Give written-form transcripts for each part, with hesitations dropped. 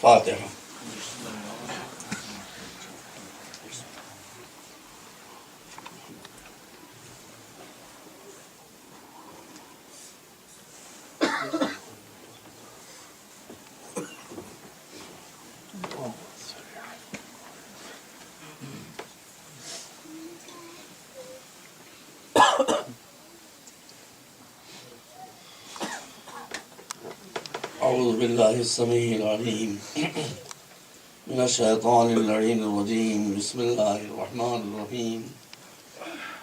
فاتحہ۔ اعوذ باللہ السمیع العلیم من الشیطان اللعین الرجیم، بسم اللہ الرحمن الرحیم،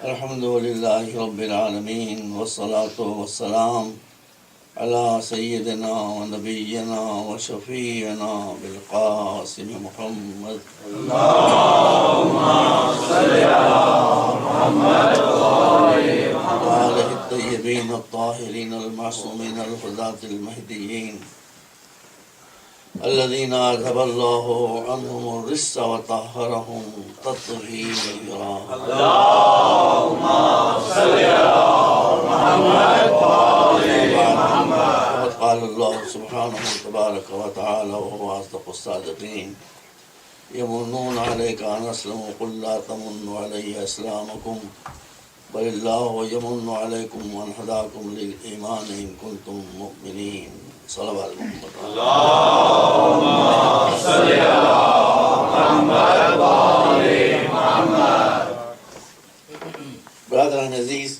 الحمد للہ رب العالمین، والصلاة والسلام علی سیدنا و نبینا و شفیعنا بالقاسم محمد وآلہ الطیبین الطاہرین المعصومین الہداة المہدیین الذین اذهب اللہ عنہم الرجس وطہرہم تطہیرا۔ اللہم صل علی محمد۔ قال اللہ سبحانہ تبارک و تعالی وهو اصدق الصادقین، یمنون علیک ان اسلموا قل لا تمنوا علی اسلامکم بل اللہ یمن علیکم ان ہداکم للایمان ان کنتم مؤمنین۔ صلوات محمد۔ اللہم صل علی محمد وآل محمد۔ برادران عزیز،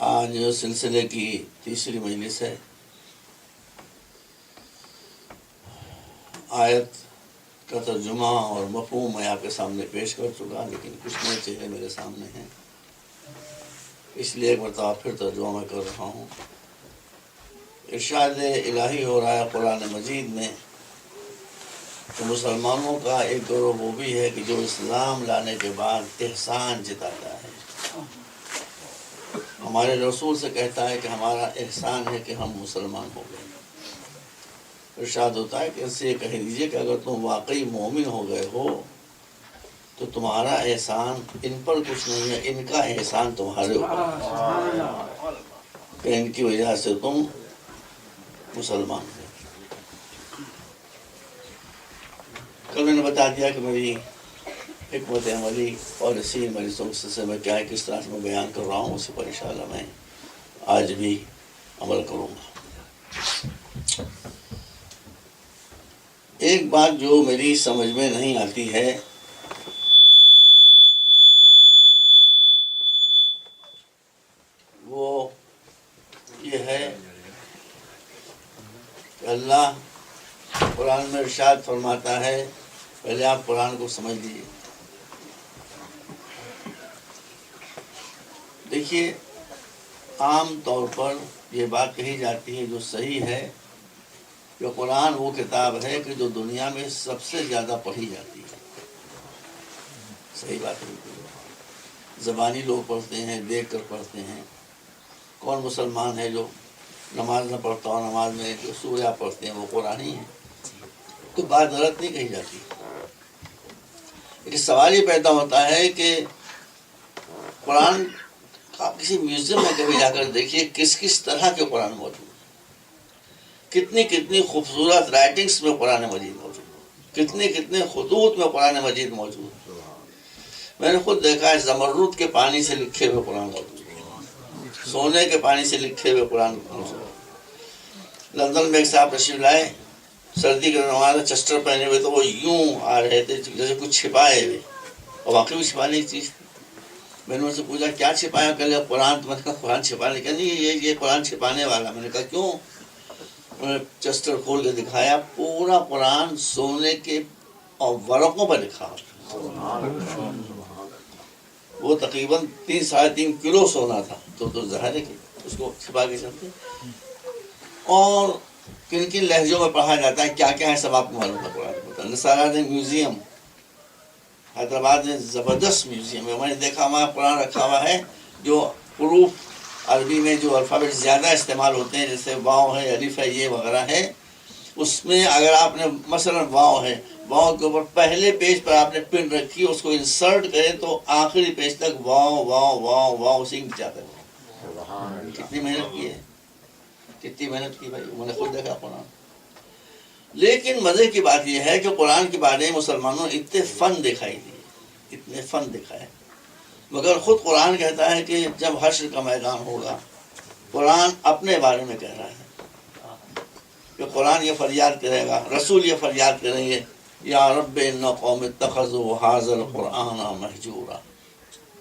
آج سلسلے کی تیسری مجلس ہے۔ آیت کا ترجمہ اور مفہوم میں آپ کے سامنے پیش کر چکا، لیکن کچھ نئے چہرے میرے سامنے ہیں، اس لیے ایک مرتبہ پھر ترجمہ میں کر رہا ہوں۔ ارشاد الہی ہو رہا ہے قرآن مجید میں کہ مسلمانوں کا ایک گروہ وہ بھی ہے کہ جو اسلام لانے کے بعد احسان جتاتا ہے۔ ہمارے رسول سے کہتا ہے کہ ہمارا احسان ہے کہ ہم مسلمان ہو گئے۔ ارشاد ہوتا ہے کہ اسے کہہ دیجئے کہ اگر تم واقعی مومن ہو گئے ہو تو تمہارا احسان ان پر کچھ نہیں ہے، ان کا احسان تمہارے اوپر، کہ ان کی وجہ سے تم مسلمان ہو۔ کل میں نے بتا دیا کہ میری حکمت عملی اور اسی میری سوچ سے میں کیا ہے، کس طرح سے میں بیان کر رہا ہوں، اسی پر انشاءاللہ میں آج بھی عمل کروں گا۔ ایک بات جو میری سمجھ میں نہیں آتی ہے، وہ یہ ہے کہ اللہ قرآن میں ارشاد فرماتا ہے، پہلے آپ قرآن کو سمجھ لیجیے۔ دیکھیے، عام طور پر یہ بات کہی جاتی ہے جو صحیح ہے کہ قرآن وہ کتاب ہے کہ جو دنیا میں سب سے زیادہ پڑھی جاتی ہے۔ صحیح بات ہے، زبانی لوگ پڑھتے ہیں، دیکھ کر پڑھتے ہیں۔ کون مسلمان ہے جو نماز نہ پڑھتا اور نماز میں جو سورہ پڑھتے ہیں وہ قرآن ہی ہے؟ تو بات غلط نہیں کہی جاتی، لیکن سوال یہ پیدا ہوتا ہے کہ قرآن آپ کسی میوزیم میں کبھی جا کر دیکھیے کس کس طرح کے قرآن موجود ہیں، کتنی کتنی خوبصورت رائٹنگز میں قرآن مجید موجود ہے، کتنے کتنے خطوط میں قرآن مجید موجود ہے۔ میں نے خود دیکھا ہے زمرد کے پانی سے لکھے ہوئے قرآن موجود ہے، سونے کے پانی سے لکھے ہوئے قرآن موجود ہے۔ لندن میں ایک صاحب تشریف لائے، سردی کے دوران چسٹر پہنے ہوئے تو وہ یوں آ رہے تھے جیسے کچھ چھپائے ہوئے، اور واقعی بھی چھپانے کی چیز تھی۔ میں نے ان سے پوچھا کیا چھپایا؟ کہ قرآن۔ تو میں نے کہا قرآن چھپانے کا نہیں، یہ قرآن چھپانے والا۔ میں نے کہا کیوں؟ انہوں نے چسٹر کھول کے دکھایا، پورا قرآن سونے کے اور ورقوں پر لکھا ہوا، وہ تقریباً 3-3.5 کلو سونا تھا، تو ظاہر ہے کہ اس کو چھپا کے چلتے۔ اور کن کن لہجوں میں پڑھا جاتا ہے، کیا کیا ہے، سب آپ کو معلوم ہے قرآن۔ نصارہ نے میوزیم حیدرآباد میں زبردست میوزیم ہے، میں نے دیکھا وہاں قرآن رکھا ہوا ہے جو حروف عربی میں جو الفابیٹ زیادہ استعمال ہوتے ہیں، جیسے واو ہے، الف ہے، یہ وغیرہ ہے، اس میں اگر آپ نے مثلا واو ہے، واو کے اوپر پہلے پیج پر آپ نے پن رکھی، اس کو انسرٹ کریں تو آخری پیج تک واو واو واو واو سنگ جاتا ہے۔ کتنی محنت کی ہے، کتنی محنت کی بھائی، میں نے خود دیکھا قرآن۔ لیکن مزے کی بات یہ ہے کہ قرآن کے بارے میں مسلمانوں نے اتنے فن دکھائی دیے، اتنے فن دکھائے، مگر خود قرآن کہتا ہے کہ جب حشر کا میدان ہوگا، قرآن اپنے بارے میں کہہ رہا ہے کہ قرآن یہ فریاد کرے گا، رسول یہ فریاد کریں گے، یا رب ان قوم اتخذوا ھذا القرآن مہجورا،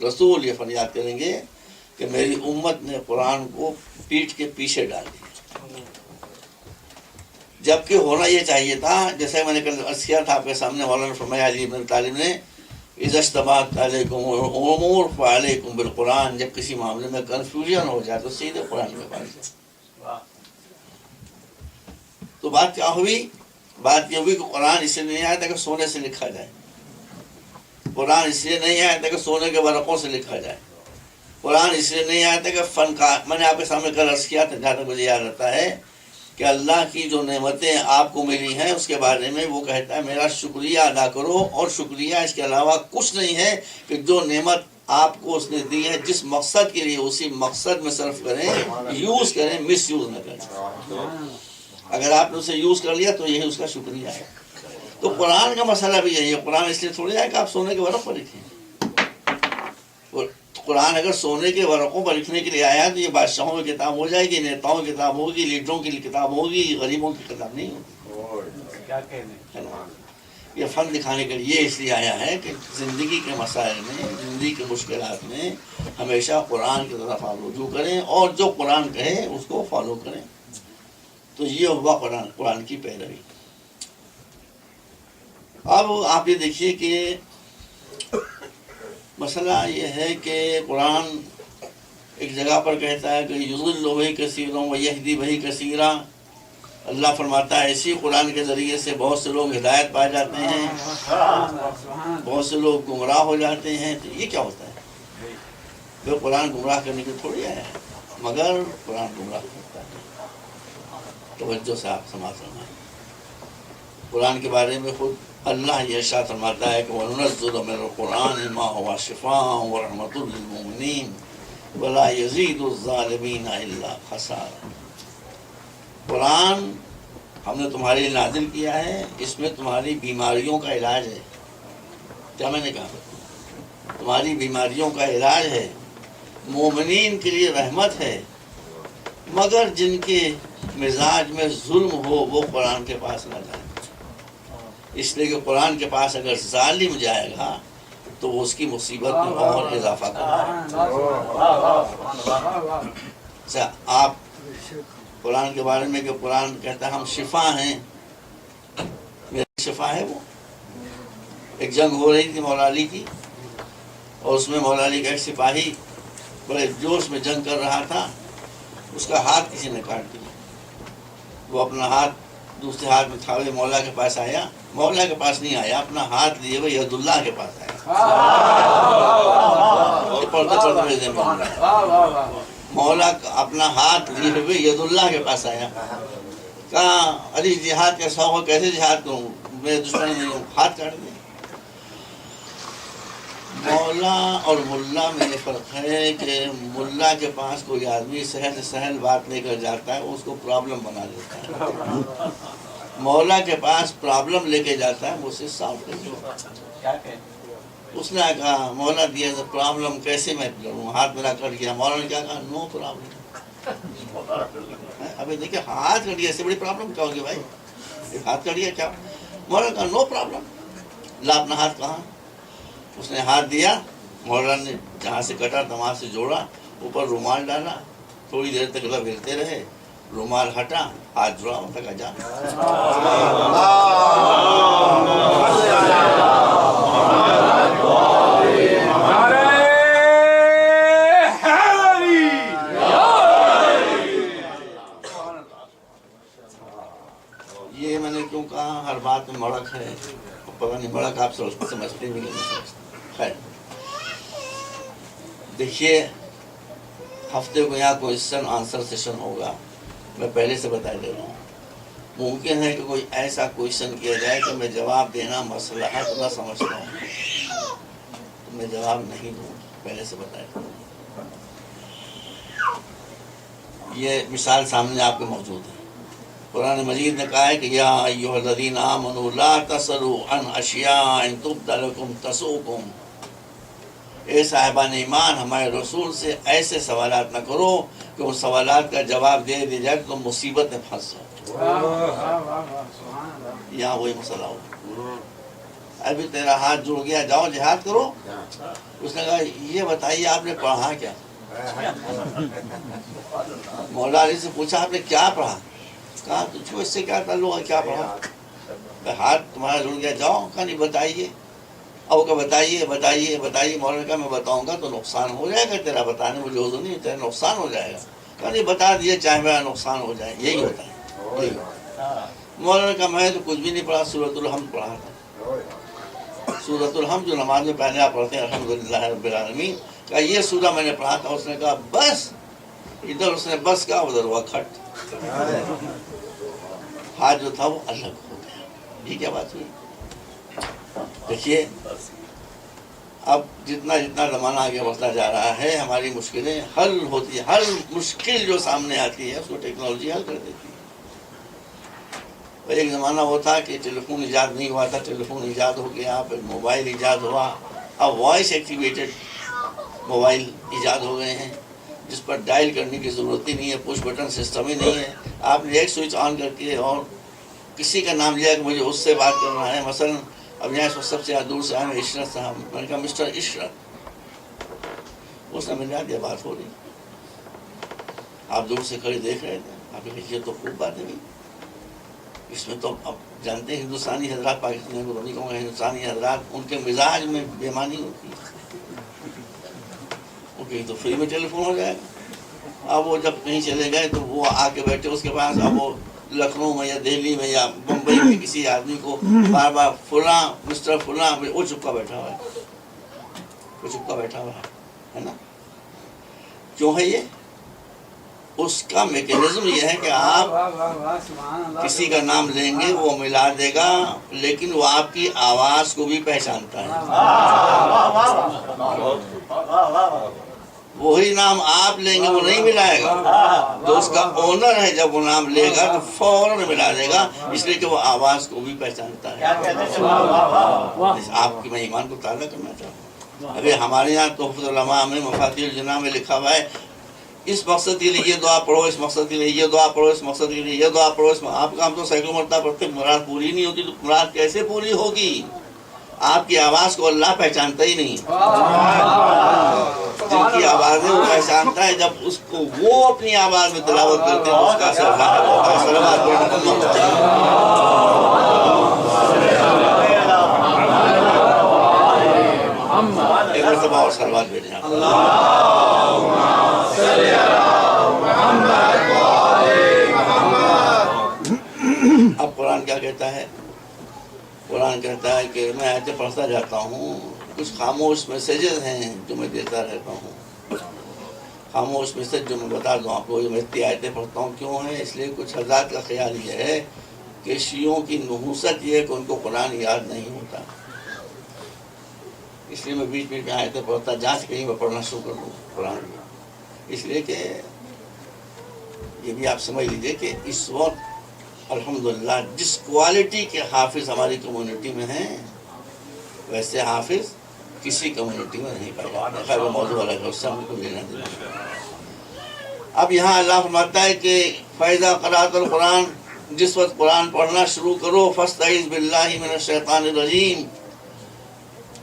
رسول یہ فریاد کریں گے کہ میری امت نے قرآن کو پیٹھ کے پیچھے ڈال دیا، جبکہ ہونا یہ چاہیے تھا، جیسے میں نے کل عرض کیا تھا آپ کے سامنے، مولانا فرمایا علی بن طالب نے اذا اشتبہت علیکم الامور فعلیکم بالقرآن، جب کسی معاملے میں کنفیوژن ہو جائے تو سیدھے قرآن کے پاس جائے۔ تو بات کیا ہوئی؟ بات یہ ہوئی کہ قرآن اس لیے نہیں آیا تھا کہ سونے سے لکھا جائے، قرآن اس لیے نہیں آیا تھا کہ سونے کے ورقوں سے لکھا جائے، قرآن اس لیے نہیں آیا تھا کہ فنکار، میں نے آپ کے سامنے کل عرض کیا تھا، جہاں تک مجھے یاد رہتا ہے کہ اللہ کی جو نعمتیں آپ کو ملی ہیں اس کے بارے میں وہ کہتا ہے میرا شکریہ ادا کرو، اور شکریہ اس کے علاوہ کچھ نہیں ہے کہ جو نعمت آپ کو اس نے دی ہے جس مقصد کے لیے اسی مقصد میں صرف کریں، یوز کریں، مس یوز نہ کریں۔ اگر آپ نے اسے یوز کر لیا تو یہی اس کا شکریہ ہے۔ تو قرآن کا مسئلہ بھی یہی ہے، قرآن اس لیے تھوڑی ہے کہ آپ سونے کے ورق پر لکھیں، قرآن اگر سونے کے ورقوں پر لکھنے کے لیے آیا تو یہ بادشاہوں کی کتاب ہو جائے گی، نیتاؤں کی کتاب ہوگی، لیڈروں کی کتاب ہوگی، غریبوں کی کتاب نہیں ہوگی۔ یہ فن دکھانے کے لیے اس لیے آیا ہے کہ زندگی کے مسائل میں، زندگی کے مشکلات میں ہمیشہ قرآن کی طرف آپ رجوع کریں، اور جو قرآن کہے اس کو فالو کریں۔ تو یہ ہوا قرآن کی پیروی۔ اب آپ یہ دیکھیے کہ مسئلہ یہ ہے کہ قرآن ایک جگہ پر کہتا ہے کہ یضل بہ کثیرا ویہدی بہ کثیرا، اللہ فرماتا ہے اسی قرآن کے ذریعے سے بہت سے لوگ ہدایت پا جاتے ہیں، بہت سے لوگ گمراہ ہو جاتے ہیں۔ تو یہ کیا ہوتا ہے؟ وہ قرآن گمراہ کرنے کے تھوڑی آیا ہے، مگر قرآن گمراہ کرتا ہے۔ توجہ سے آپ سماعت فرمائیں، قرآن کے بارے میں خود اللہ یہ ارشاد فرماتا ہے کہ وَنُنَزِّلُ مِنَ الْقُرْآنِ مَا هُوَ شِفَاءٌ وَرَحْمَةٌ لِّلْمُؤْمِنِينَ وَلَا يَزِيدُ الظَّالِمِينَ إِلَّا خَسَارًا۔ قرآن ہم نے تمہارے لیے نازل کیا ہے، اس میں تمہاری بیماریوں کا علاج ہے۔ کیا میں نے کہا؟ تمہاری بیماریوں کا علاج ہے، مومنین کے لیے رحمت ہے، مگر جن کے مزاج میں ظلم ہو وہ قرآن کے پاس نہ جائیں، اس لیے کہ قرآن کے پاس اگر ظالم جائے گا تو وہ اس کی مصیبت میں اور اضافہ کرے گا۔ اچھا، آپ قرآن کے بارے میں کہ قرآن کہتا ہے ہم شفا ہیں، میری شفا ہے۔ وہ ایک جنگ ہو رہی تھی مولا علی کی، اور اس میں مولا علی کا ایک سپاہی بڑے جوش میں جنگ کر رہا تھا، اس کا ہاتھ کسی نے کاٹ دیا، وہ اپنا ہاتھ دوسرے ہاتھ میں تھا ہوئے مولا کے پاس آیا، مولا کے پاس نہیں آیا، اپنا ہاتھ لیے ہوئے ید اللہ کے پاس آیا۔ مولا اپنا ہاتھ لیے ہوئے ید اللہ کے پاس آیا، کہا علی جہاد کا شوق ہو، کیسے جہاد کروں، میرے دشمن نہیں ہوں، ہاتھ کاٹ دیا۔ مولا اور ملا میں یہ فرق ہے کہ ملا کے پاس کوئی آدمی سہل سے سہل بات لے کر جاتا ہے، اس کو پرابلم بنا دیتا ہے، مولا کے پاس پرابلم لے کے جاتا ہے، وہ اسے سالو کر دیتا ہے۔ اس نے کہا مولا دیا پرابلم کیسے میں لڑوں، ہاتھ میرا کٹ گیا۔ مولا نے کیا کہا؟ No problem. ابھی دیکھیں ہاتھ کٹ گیا، اس سے بڑی پرابلم کیا ہوگی بھائی، ایک ہاتھ کٹ گیا کیا؟ مولا نے کہا نو پرابلم، لا اپنا ہاتھ کہاں۔ اس نے ہاتھ دیا، مولانا نے جہاں سے کٹا تھا وہاں سے جوڑا، اوپر رومال ڈالا، تھوڑی دیر تک لب ہلتے رہے، رومال ہٹا، ہاتھ جڑا، ان کا جا۔ یہ میں نے کیوں کہا، ہر بات میں مڑک ہے، پتہ نہیں مڑک آپ سمجھتے بھی نہیں سمجھتے۔ خیر دیکھیے، ہفتے کو یہاں کوئسچن آنسر سیشن ہوگا، میں پہلے سے بتا دے رہا ہوں۔ ممکن ہے کہ کوئی ایسا کوئسچن کیا جائے کہ میں جواب دینا مصلحت نہ سمجھتا ہوں، تو میں جواب نہیں دوں، پہلے سے بتا دوں۔ یہ مثال سامنے آپ کے موجود ہے۔ قرآن مجید نے کہا ہے کہ یا ایھا الذین آمنوا لا تسألوا عن اشیاء ان تبد لکم تسؤکم، اے صاحبان ایمان ہمارے رسول سے ایسے سوالات نہ کرو کہ ان سوالات کا جواب دے دیا جائے تو مصیبت میں پھنس جاؤ۔ یہاں وہی مسئلہ ہو، ابھی تیرا ہاتھ جڑ گیا، جاؤ جہاد کرو۔ اس نے کہا یہ بتائیے آپ نے پڑھا کیا؟ مولا علی سے پوچھا آپ نے کیا پڑھا؟ کہا تجھ کو اس سے کیا تعلق ہے، کیا پڑھا؟ ہاتھ تمہارا جڑ گیا، جاؤ۔ کہا نہیں بتائیے۔ اب کہ بتائیے بتائیے بتائیے۔ مولا نے کہا میں بتاؤں گا تو نقصان ہو جائے گا تیرا، بتانے مجھے حضور نہیں، تیرا نقصان ہو جائے گا۔ کہا نہیں بتا دیے چاہے میرا نقصان ہو جائے، یہی ہوتا ہے، یہی ہوتا ہے۔ مولا نے کہا میں تو کچھ بھی نہیں پڑھا، سورۃ الحمد پڑھا تھا۔ سورۃ الحمد جو نماز میں پہلے آپ پڑھتے ہیں الحمدللہ رب العالمین، کہا یہ سورہ میں نے پڑھا تھا۔ اس نے کہا بس، ادھر اس نے بس کہا، ادھر ہوا کھٹ، ہاتھ جو تھا وہ الگ ہو گیا۔ یہ کیا بات ہوئی؟ دیکھیے اب جتنا جتنا زمانہ آگے بڑھتا جا رہا ہے ہماری مشکلیں حل ہوتی ہیں، ہر مشکل جو سامنے آتی ہے اس کو ٹیکنالوجی حل کر دیتی ہے۔ ایک زمانہ وہ تھا کہ ٹیلیفون ایجاد نہیں ہوا تھا، ٹیلیفون ایجاد ہو گیا، پھر موبائل ایجاد ہوا، اب وائس ایکٹیویٹڈ موبائل ایجاد ہو گئے ہیں جس پر ڈائل کرنے کی ضرورت ہی نہیں ہے، پش بٹن سسٹم ہی نہیں ہے۔ آپ نے ایک سوئچ آن کر کے اور کسی کا نام لیا کہ مجھے اس سے بات کرنا ہے، مثلا اب یہاں سب سے دور سے آئے عشرت صاحب، میں نے کہا مسٹر عشرت، اس نے ملا دیا، بات ہو رہی۔ آپ دور سے کھڑے دیکھ رہے تھے، آپ نے کہا یہ تو خوب بات ہے بھائی، اس میں تو اب جانتے ہیں ہندوستانی حضرات، پاکستانی کو نہیں کہوں گا، ہندوستانی حضرات ان کے مزاج میں بےمانی ہوتی ہے، وہ کہیں تو فری میں ٹیلی فون ہو جائے گا۔ اب وہ جب کہیں چلے گئے تو وہ آ کے بیٹھے اس کے پاس، اب وہ لکھنؤ میں یا دہلی میں یا بمبئی میں کسی آدمی کو بار بار فلاں مسٹر فلاں، وہ چپکا بیٹھا ہوا ہے، وہ چپکا بیٹھا ہوا ہے نا۔ کیوں ہے یہ؟ اس کا میکینزم یہ ہے کہ آپ کسی کا نام لیں گے وہ ملا دے گا، لیکن وہ آپ کی آواز کو بھی پہچانتا ہے۔ وہی نام آپ لیں گے وہ نہیں ملائے گا، جو اس کا اونر ہے جب وہ نام لے گا تو فوراً ملا دے گا، اس لیے کہ وہ آواز کو بھی پہچانتا ہے۔ آپ کی میں ایمان کو تازہ کرنا چاہتا ہوں۔ ابھی ہمارے یہاں تحفۃ العلماء میں مفاتیح الجناح میں لکھا ہوا ہے اس مقصد کے لیے یہ دعا پڑھو، اس مقصد کے لیے یہ دعا پڑھو، اس مقصد کے لیے یہ دعا پڑھو۔ آپ کا ہم تو سینکڑوں مرتبہ پڑھتے، مراد پوری نہیں ہوتی، تو مراد کیسے پوری ہوگی؟ آپ کی آواز کو اللہ پہچانتا ہی نہیں۔ جن کی آوازیں وہ پہچانتا ہے، جب اس کو وہ اپنی آواز میں تلاوت کرتے ہیں اس کا اثر ظاہر ہوتا ہے۔ صلوات ایک مرتبہ اور صلوات بھیجیں۔ اب قرآن کیا کہتا ہے؟ قرآن کہتا ہے کہ میں آیتیں پڑھتا جاتا ہوں، کچھ خاموش میسیجز ہیں جو میں دیتا رہتا ہوں، خاموش میسیج جو میں بتا دوں آپ کو، میں اتنی آیتیں پڑھتا ہوں کیوں ہے؟ اس لیے کچھ حضرات کا خیال یہ ہے کہ شیعوں کی نحوست یہ ہے کہ ان کو قرآن یاد نہیں ہوتا، اس لیے میں بیچ بیچ میں آیتیں پڑھتا، جانچ کہیں میں پڑھنا شروع کر دوں قرآن میں، اس لیے کہ یہ بھی آپ سمجھ لیجئے کہ اس وقت الحمدللہ جس کوالٹی کے حافظ ہماری کمیونٹی میں ہیں ویسے حافظ کسی کمیونٹی میں نہیں پائے جاتے۔ خیر وہ موضوع الگ ہے، اس سے ہم کو لینا دینا۔ اب یہاں اللہ فرماتا ہے کہ فَإِذَا قَرَأْتَ الْقُرْآنَ، جس وقت قرآن پڑھنا شروع کرو، فَاسْتَعِذْ بِاللَّهِ مِنَ الشَّيْطَانِ الرَّجِيمِ،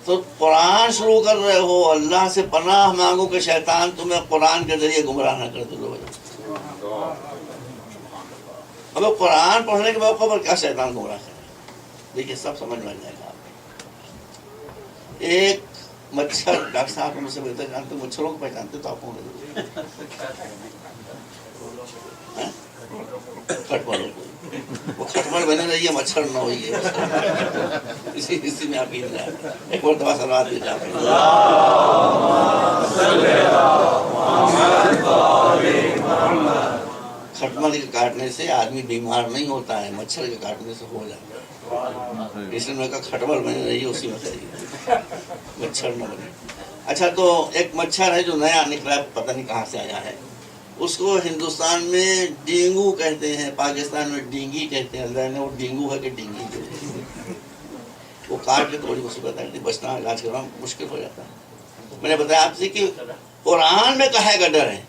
تو قرآن شروع کر رہے ہو اللہ سے پناہ مانگو کہ شیطان تمہیں قرآن کے ذریعے گمراہ نہ کر دے۔ اب قرآن پڑھنے کے موقع پر کیا شیطان گمراہ کرے؟ دیکھیے سب سمجھ میں جائے گا آپ۔ ایک مچھر، ڈاکٹر صاحب مجھ سے بہتر جانتے، مچھروں کو پہچانتے تو آپ کون ہے؟ کھٹمل، وہ کھٹمل بنے رہی ہے، مچھر نہ ہوئی ہے، اسی میں آپ ہی جائے۔ ایک اور دفعہ صلوات بھی جاتے ہیں۔ کھٹمل کے کاٹنے سے آدمی بیمار نہیں ہوتا ہے، مچھر کے کاٹنے سے ہو جاتا ہے، اس لیے میں کہا کھٹمل بنے رہی ہے اسی میں صحیح، مچھر نہ بنے۔ اچھا تو ایک مچھر ہے جو نیا نکلا ہے، پتہ نہیں کہاں سے آیا ہے، اس کو ہندوستان میں ڈینگو کہتے ہیں، پاکستان میں ڈینگی کہتے ہیں۔ اللہ نے وہ ڈینگو ہے کہ ڈینگی جو ہے وہ کاٹ کے تھوڑی مصیبت ہے، بچنا علاج کرنا مشکل ہو جاتا ہے۔ میں نے بتایا آپ سے کہ قرآن میں کہے گا ڈر ہے،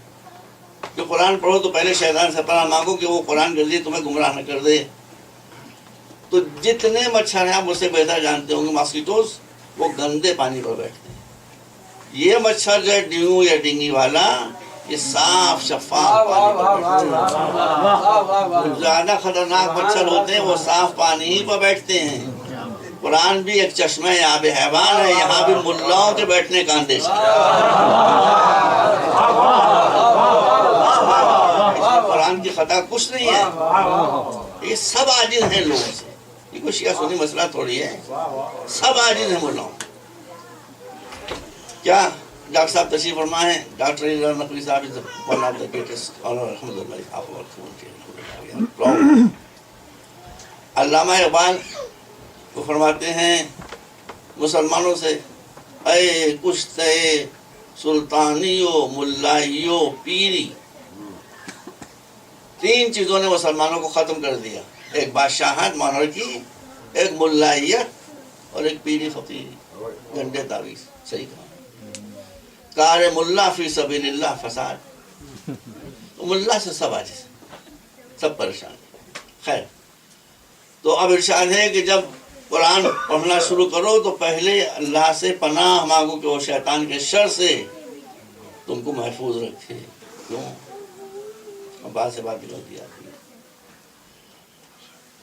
جو قرآن پڑھو تو پہلے شیطان سے پناہ مانگو کہ وہ قرآن جلدی تمہیں گمراہ نہ کر دے۔ تو جتنے مچھر ہیں آپ مجھ سے بہتر جانتے ہوں گے، ماسکیٹوز، وہ گندے پانی پر بیٹھتے ہیں۔ یہ مچھر جو ہے ڈینگو یا ڈینگی والا، یہ صاف شفاف پانی پر بیٹھتے ہیں۔ جو زیادہ خطرناک مچھر ہوتے ہیں وہ صاف پانی ہی پر بیٹھتے ہیں۔ قرآن بھی ایک چشمہ آب حیوان ہے، یہاں بھی ملاؤں کے بیٹھنے کا اندیشہ ہے۔ قرآن کی خطا کچھ نہیں ہے، یہ سب عاجز ہیں لوگوں سے، یہ کوئی شیعہ سنی مسئلہ تھوڑی ہے، سب عاجز ہیں ملاؤں۔ کیا ڈاکٹر صاحب تشریف فرما ہے، ڈاکٹر نقوی صاحب علامہ اقبال وہ فرماتے ہیں مسلمانوں سے، اے کشتے سلطانیو ملائیو پیری، تین چیزوں نے مسلمانوں کو ختم کر دیا، ایک بادشاہت مانرکی، ایک ملائیت اور ایک پیری فقیری، گنڈے تعویذ۔ صحیح کہا، کار ملا فی سبیل اللہ فساد، ملا سے سب عاجز، سب پریشان۔ خیر، تو اب ارشاد ہے کہ جب قرآن پڑھنا شروع کرو تو پہلے اللہ سے پناہ مانگو کہ وہ شیطان کے شر سے تم کو محفوظ رکھے۔ کیوں؟ اب بات سے بات نکل دیا۔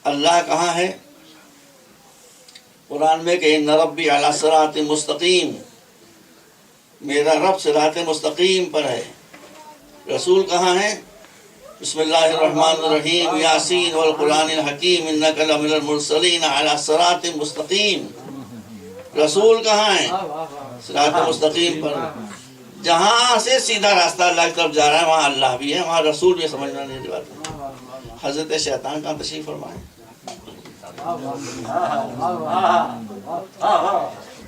اللہ کہاں ہے؟ قرآن میں کہ ان ربی علی صراط مستقیم، میرا رب صراط مستقیم پر ہے۔ رسول کہاں ہے؟ بسم اللہ الرحمن الرحیم، یاسین والقرآن الحکیم انک لمن المرسلین علی صراط مستقیم۔ رسول کہاں ہے؟ صراط مستقیم پر۔ جہاں سے سیدھا راستہ اللہ کی طرف جا رہا ہے وہاں اللہ بھی ہے، وہاں رسول بھی، سمجھنا نہیں بات۔ حضرت شیطان کہاں تشریف فرمائے؟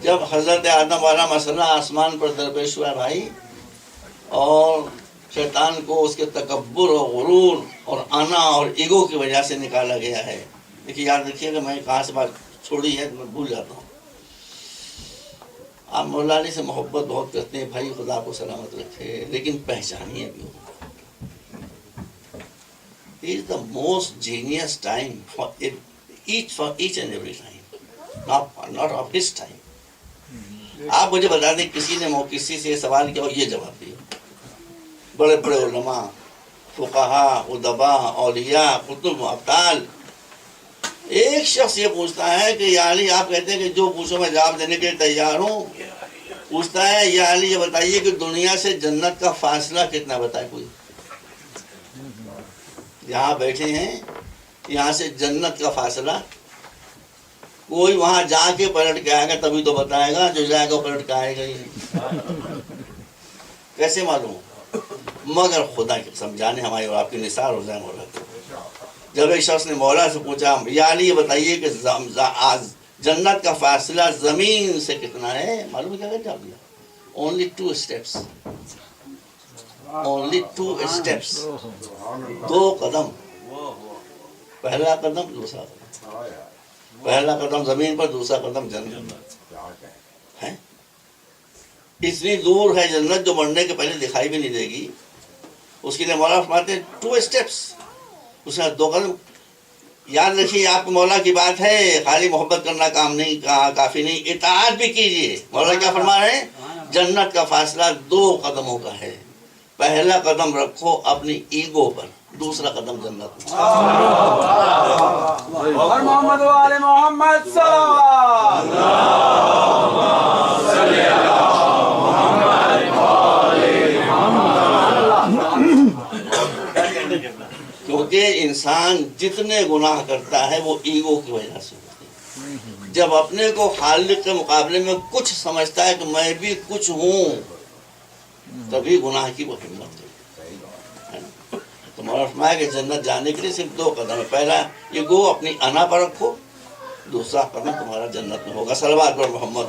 جب حضرت آدم والا مسئلہ آسمان پر درپیش ہوا بھائی، اور شیطان کو اس کے تکبر اور غرور اور انا اور ایگو کی وجہ سے نکالا گیا ہے۔ دیکھیے، یاد رکھیے کہ میں کہاں سے بات چھوڑی ہے میں بھول جاتا ہوں۔ آپ مولا علی سے محبت بہت کرتے ہیں بھائی، خدا کو سلامت رکھے، لیکن پہچانیے بھی ہو۔ It is the most genius time for each and every time, not of his time. آپ مجھے بتا دیں کسی نے کسی سے یہ سوال کیا ہو، یہ جواب دیا۔ بڑے بڑے علماء، فقہاء، ادباء، اولیاء، قطب، ابطال، ایک شخص یہ پوچھتا ہے کہ یا علی، آپ کہتے ہیں کہ جو پوچھو میں جواب دینے کے لیے تیار ہوں، پوچھتا ہے یا علی یہ بتائیے کہ دنیا سے جنت کا فاصلہ کتنا، بتائے کوئی؟ یہاں بیٹھے ہیں، یہاں سے جنت کا فاصلہ، کوئی وہاں جا کے پلٹ کے آئے گا تبھی تو بتائے گا، جو جائے گا پلٹ کے آئے گا ہی نہیں۔ کیسے معلوم؟ مگر خدا کی قسم، جانے ہماری اور آپ کی نثار ہو جائے مولا کو۔ جب ایک شخص نے مولا سے پوچھا یا علی یہ بتائیے کہ جنت کا فاصلہ زمین سے کتنا ہے، معلوم کیا جواب دیا؟ Only 2 steps. Only 2 steps. 2 قدم، پہلا قدم دوسرا قدم، پہلا قدم زمین پر، دوسرا قدم جنت ہے۔ اتنی دور ہے جنت جو مرنے کے پہلے دکھائی بھی نہیں دے گی، اس کے لیے مولا فرماتے ہیں 2 steps، اس نے 2 قدم۔ یاد رکھیے آپ کو مولا کی بات ہے، خالی محبت کرنا کام نہیں، کافی نہیں، اطاعت بھی کیجیے۔ مولا کیا فرما رہے ہیں؟ جنت کا فاصلہ 2 قدموں کا ہے، پہلا قدم رکھو اپنی ایگو پر، دوسرا قدم جنت میں۔ اور محمد و آل محمد صلی کیونکہ انسان جتنے گناہ کرتا ہے وہ ایگو کی وجہ سے ہوتے ہیں۔ جب اپنے کو خالق کے مقابلے میں کچھ سمجھتا ہے کہ میں بھی کچھ ہوں، تبھی گناہ کی وہ ہمت ہے۔ تو مولا فرمایا کہ جنت جانے کے لیے صرف 2 قدم ہے، پہلا ایگو اپنی انا پر رکھو، دوسرا قدم تمہارا جنت میں ہوگا۔ صلوات پر محمد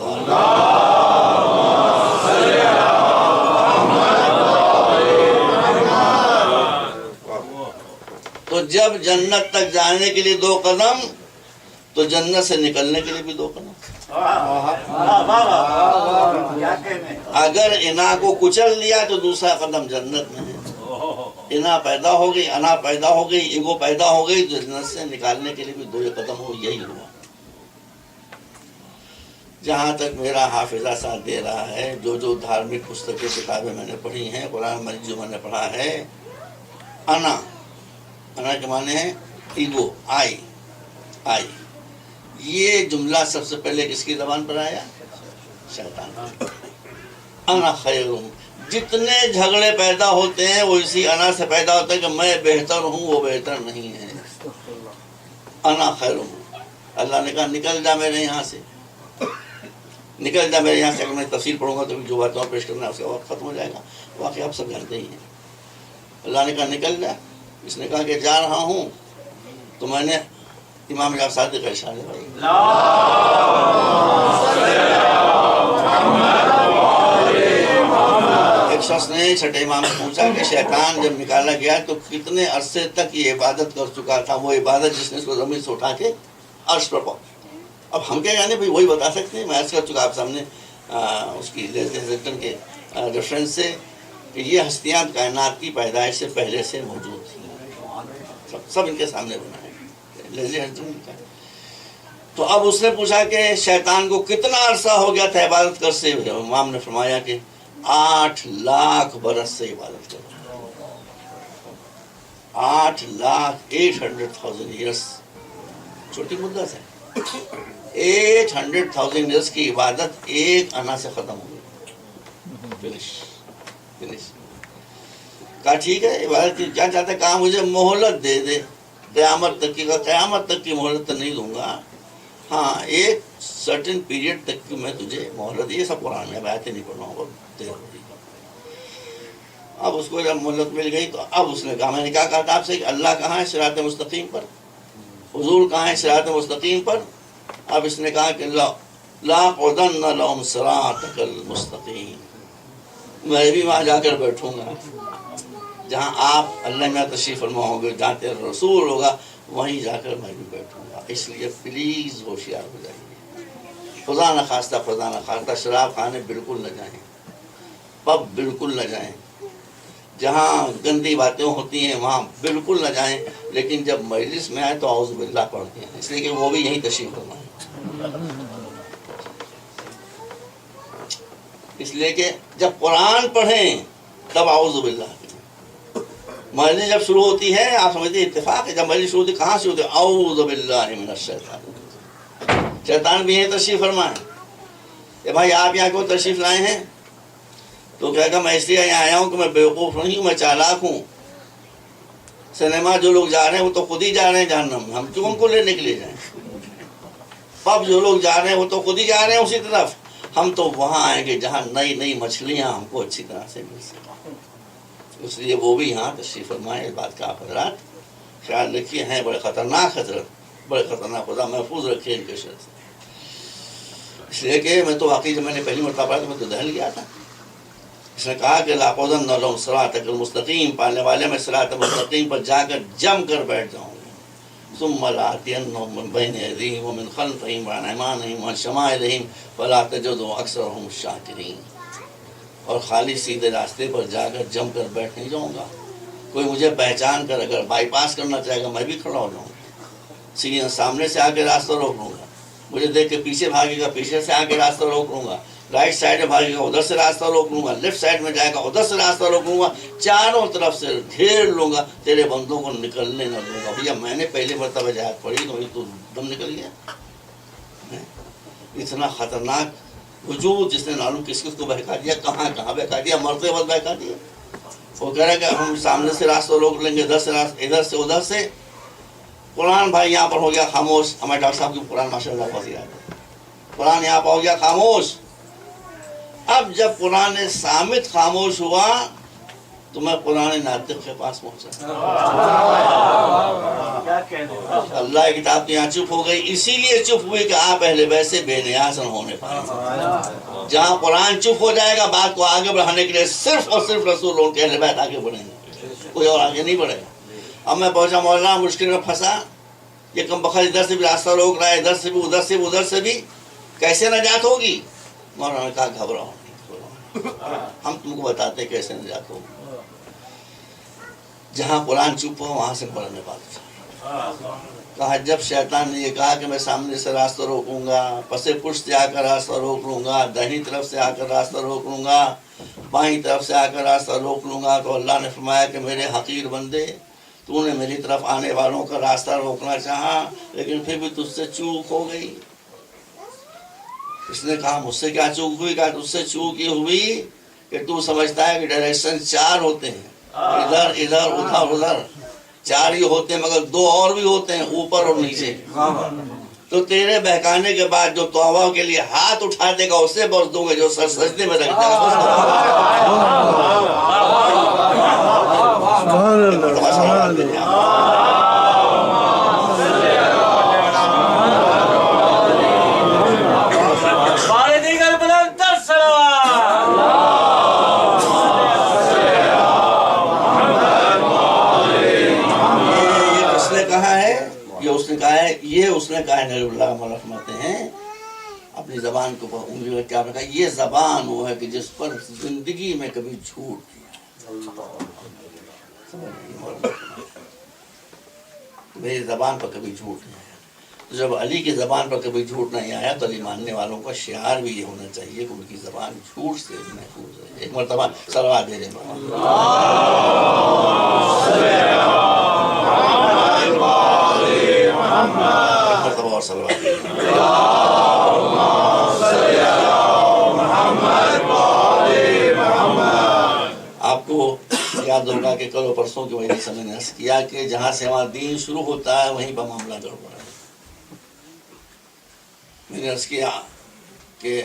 تو جب جنت تک جانے کے لیے 2 قدم تو جنت سے نکلنے کے لیے بھی 2 قدم. اگر انا کو کچل دیا تو دوسرا قدم جنت میں ہے. انا پیدا ہو گئی، انا پیدا ہو گئی، ایگو پیدا ہو گئی، تو جنت سے نکالنے کے لیے بھی 2 قدم ہو. یہی ہوا. جہاں تک میرا حافظہ ساتھ دے رہا ہے، جو دھارمک پستکیں کتابیں میں نے پڑھی ہیں، قرآن مجید جو میں نے پڑھا ہے، انا کے معنی ہے ایگو، آئی. یہ جملہ سب سے پہلے کس کی زبان پر آیا؟ شیطان. انا خیرم. جتنے جھگڑے پیدا ہوتے ہیں وہ اسی انا سے پیدا ہوتا ہے کہ میں بہتر ہوں، وہ بہتر نہیں ہے. انا خیرم. اللہ نے کہا نکل جا میرے یہاں سے، نکل جا میرے یہاں سے. اگر میں تفصیل پڑھوں گا تو جو باتوں پیش کرنا ہے اس کا وقت ختم ہو جائے گا. واقعی آپ سب جانتے ہی ہیں. اللہ نے کہا نکل جا. اس نے کہا کہ جا رہا ہوں. تو میں نے امام جعفر صادق کا ارشاد ہے ایک شخص نے چھٹے امام سے پوچھا کہ شیطان جب نکالا گیا تو کتنے عرصے تک یہ عبادت کر چکا تھا، وہ عبادت جس نے اس کو زمین سے اٹھا کے عرش پر پہنچا. اب ہم کیا جانے بھائی، وہی بتا سکتے ہیں. میں عرض کر چکا آپ سامنے اس کی کے ریفرنس سے کہ یہ ہستیاں کائنات کی پیدائش سے پہلے سے موجود تھیں، سب ان کے سامنے بنا ہے. تو اب اس نے پوچھا کہ شیطان کو کتنا عرصہ ہو گیا تھا عبادت کرتے ہوئے؟ امام نے فرمایا کہ 8 لاکھ برس سے عبادت کر رہا ہے. 8,800,000 ایئرس. چھوٹی مدت ہے. 800,000 ایئرس کی عبادت ایک انا سے ختم ہو گئی. فنش. کہا ٹھیک ہے، عبادت کی کیا چاہتا ہے؟ کہا مجھے مہلت دے دے قیامت تک کی. قیامت تک کی مہلت تو نہیں دوں گا، ہاں ایک سرٹن پیریڈ تک کی میں تجھے مہلت. یہ سب قرآن میں باتیں نہیں پڑھ رہا ہوں. اب اس کو جب مہلت مل گئی تو اب اس نے کہا، میں نے کیا کہا تھا آپ سے کہ اللہ کہاں ہے صراط مستقیم پر، حضور کہاں ہے صراط مستقیم پر. اب اس نے کہا کہ لاقعدن لهم صراطک المستقیم. میں بھی وہاں جا کر بیٹھوں گا جہاں آپ اللہ میں تشریف فرما ہوں گے، جہاں تیرا رسول ہوگا وہیں جا کر میں بھی بیٹھوں گا. اس لیے پلیز ہوشیار ہو جائیے. خدا نخواستہ شراب خانے بالکل نہ جائیں، پب بالکل نہ جائیں، جہاں گندی باتیں ہوتی ہیں وہاں بالکل نہ جائیں. لیکن جب مجلس میں آئے تو اعوذ باللہ پڑھتے ہیں، اس لیے کہ وہ بھی یہیں تشریف فرما ہے. اس لیے کہ جب قرآن پڑھیں تب اعوذ باللہ. مجلس جب شروع ہوتی ہے آپ سمجھتے ہیں اتفاق ہے، جب مجلس شروع ہوتی ہے کہاں سے ہوتی ہے؟ اعوذ باللہ من الشیطان. شیطان بھی یہیں تشریف فرمائے کہ بھائی آپ یہاں کو تشریف لائے ہیں تو کہے گا میں اس لیے یہاں آیا ہوں کہ میں بیوقوف نہیں ہوں، میں چالاک ہوں. سنیما جو لوگ جا رہے ہیں وہ تو خود ہی جا رہے ہیں جہنم، ہم کیوں ان کو لینے کے لیے جائیں؟ پب جو لوگ جا رہے ہیں وہ تو خود ہی جا رہے ہیں اسی طرف، ہم تو وہاں آئیں گے جہاں نئی نئی مچھلیاں ہم کو اچھی طرح سے مل سکیں. اس لیے وہ بھی یہاں تشریف فرمائے. اس بات کا آپ حضرات خیال رکھیے، ہیں بڑے خطرناک حضرت، بڑے خطرناک. خدا محفوظ رکھے ان کے شر سے. اس لیے کہ میں تو واقعی جب میں نے پہلی مرتبہ پڑھا تو میں تو دہل گیا تھا. اس نے کہا کہ لاقعدن لهم صراطک المستقیم، پالنے والے میں صراط مستقیم پر جا کر جم کر بیٹھ جاؤں گا. ثم لآتینہم من بین ایدیہم ومن خلفہم وعن ایمانہم وعن شمائلہم فلا تجد اکثرہم شاکرین. اور خالی سیدھے راستے پر جا کر جم کر بیٹھ نہیں جاؤں گا. کوئی مجھے پہچان کر اگر بائی پاس کرنا چاہے گا میں بھی کھڑا ہو جاؤں گا. سیدھے سامنے سے آ کے راستہ روک لوں گا، مجھے دیکھ کے پیچھے بھاگے گا پیچھے سے آ کے راستہ روک لوں گا. رائٹ سائڈ میں بھاگے گا ادھر سے راستہ روک لوں گا، لیفٹ سائڈ میں جائے گا ادھر سے راستہ روک لوں گا. چاروں طرف سے گھیر لوں گا، تیرے بندوں کو نکلنے نہ دوں گا. بھیا میں نے پہلی مرتبہ جہاد پڑھی تو تو دم نکل گیا. اتنا خطرناک وجود جس نے معلوم کس کس کو بہکا دیا، کہاں کہاں بہکا دیا، مرتے وقت بہکا دیا. وہ کہہ رہا ہے کہ ہم سامنے سے راستہ روک لیں گے، ادھر سے راستہ، ادھر سے ادھر سے. قرآن بھائی یہاں پر ہو گیا خاموش. ہمارے ڈاکٹر صاحب کی قرآن ماشاء اللہ بہت یاد ہے. قرآن یہاں پر ہو گیا خاموش. اب جب قرآن صامت خاموش ہوا تو میں قرآن ناطق کے پاس پہنچا. اللہ کی کتاب تو یہاں چپ ہو گئی، اسی لیے چپ ہوئی کہ آپ اہل بیت سے بے نیاز نہ ہونے پائیں. جہاں قرآن چپ ہو جائے گا بات کو آگے بڑھانے کے لیے صرف اور صرف رسول کے اہل بیت آگے بڑھیں گے، کوئی اور آگے نہیں بڑھے گا. اب میں پہنچا مولانا مشکل میں پھنسا، یہ کم بخت ادھر سے بھی راستہ روک رہا ہے، ادھر سے بھی ادھر سے بھی، کیسے نجات ہوگی؟ مولانا نے کہا گھبراؤ نہیں، ہم تم کو بتاتے کیسے نجات ہوگی۔ جہاں قرآن چپ ہو وہاں سے پڑھنے بات کہا جب شیطان نے یہ کہا کہ میں سامنے سے راستہ روکوں گا، پسے پشت سے آ کر راستہ روک لوں گا، دہنی طرف سے آ کر راستہ روک لوں گا، بائیں طرف سے آ کر راستہ روک لوں گا، تو اللہ نے فرمایا کہ میرے حقیر بندے، تو نے میری طرف آنے والوں کا راستہ روکنا چاہا لیکن پھر بھی تجھ سے چوک ہو گئی۔ اس نے کہا مجھ سے کیا چوک ہوئی؟ کہا تجھ سے چوک یہ ہوئی کہ تو سمجھتا ہے کہ ڈائریکشن 4 ہوتے ہیں، ادھر ادھر ادھر ادھر 4 ہی ہوتے ہیں، مگر 2 اور بھی ہوتے ہیں، اوپر اور نیچے۔ تو تیرے بہکانے کے بعد جو توبہ کے لیے ہاتھ اٹھا دے گا اسے بخش دوں گا، جو سر سجدے میں رکھ دے گا یہ اس نے کہا ہے نبی اللہ علیہ فرماتے ہیں اپنی زبان کو انگلی میں کیا رکھا، یہ زبان وہ ہے کہ جس پر زندگی میں کبھی جھوٹ نہیں، میری زبان پر کبھی جھوٹ نہیں آیا۔ جب علی کی زبان پر کبھی جھوٹ نہیں آیا تو علی ماننے والوں کا شعار بھی یہ ہونا چاہیے کہ ان کی زبان جھوٹ سے محفوظ ہے۔ ایک مرتبہ صلوات دے دیں آپ کو یاد ہوگا کہ کل و پرسوں کی وجہ سے میں نے عرض کیا کہ جہاں سے ہمارا دین شروع ہوتا ہے وہیں پر معاملہ گڑبڑ ہے۔ میں نے عرض کیا کہ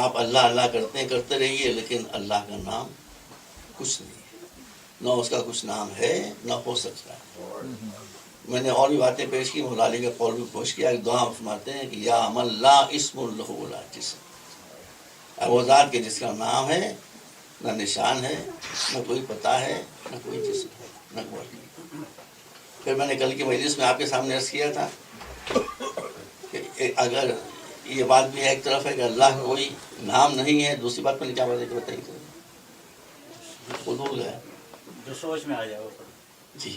آپ اللہ اللہ کرتے رہیے لیکن اللہ کا نام کچھ نہیں ہے، نہ اس کا کچھ نام ہے نہ ہو سکتا ہے۔ میں نے اور بھی باتیں پیش کی، مولا علی کا قول بھی پیش کیا، ایک دعا فرماتے ہیں کہ یا من لا اسم لہ ولا جسم، وہ ذات کے جس کا نام ہے نہ نشان ہے، نہ کوئی پتہ ہے، نہ کوئی جسم ہے، نہ کوئی۔ پھر میں نے کل کی مجلس میں آپ کے سامنے عرض کیا تھا کہ اگر یہ بات بھی ہے ایک طرف ہے کہ اللہ کا کوئی نام نہیں ہے، دوسری بات میں کیا بتائیے خود ہو گیا جو سوچ میں آ جائے جی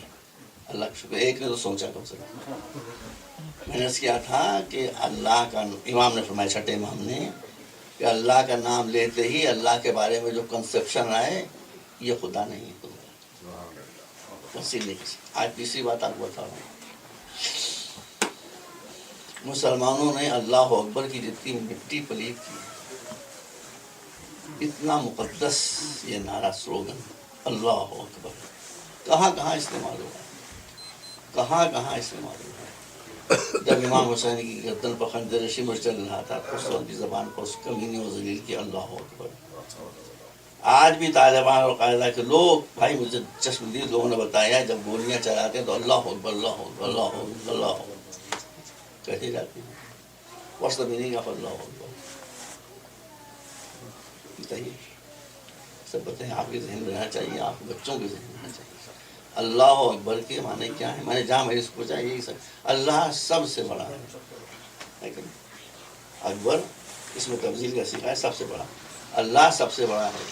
اللہ کا شکر، ایک نے تو سوچا کم سے کم۔ میں نے کیا تھا کہ اللہ کا امام نے فرمایا، چھٹے امام نے، کہ اللہ کا نام لیتے ہی اللہ کے بارے میں جو کنسپشن آئے یہ خدا نہیں ہے، وسیلے کی۔ آج تیسری بات آپ کو بتا رہا ہوں، مسلمانوں نے اللہ اکبر کی جتنی مٹی پلید کی، اتنا مقدس یہ نعرہ سلوگن اللہ اکبر کہاں کہاں استعمال ہوا ہے، کہاں کہاں استعمال ہوا ہے۔ جب امام حسین کی گردن پر خنجر شمر چل رہا تھا تو اس وقت کی زبان پر اس کمینے و ذلیل کی اللہ اکبر۔ آج بھی طالبان اور قاعدہ کے لوگ، بھائی مجھے چشمدید لوگوں نے بتایا جب گولیاں چلاتے ہیں تو اللہ اکبر اللہ اکبر اللہ اکبر اللہ اکبر کہتے جاتے ہیں، وسط بھی نہیں کا اللہ اکبر۔ بتائیے سب بتائیں، آپ کے ذہن میں رہنا چاہیے، آپ کے بچوں کے ذہن میں رہنا چاہیے اللہ اکبر کے معنی کیا ہے۔ میں نے جہاں میں نے پوچھا یہی سب، اللہ سب سے بڑا ہے، اکبر اس میں تفضیل کا سکھا ہے، سب سے بڑا، اللہ سب سے بڑا ہے۔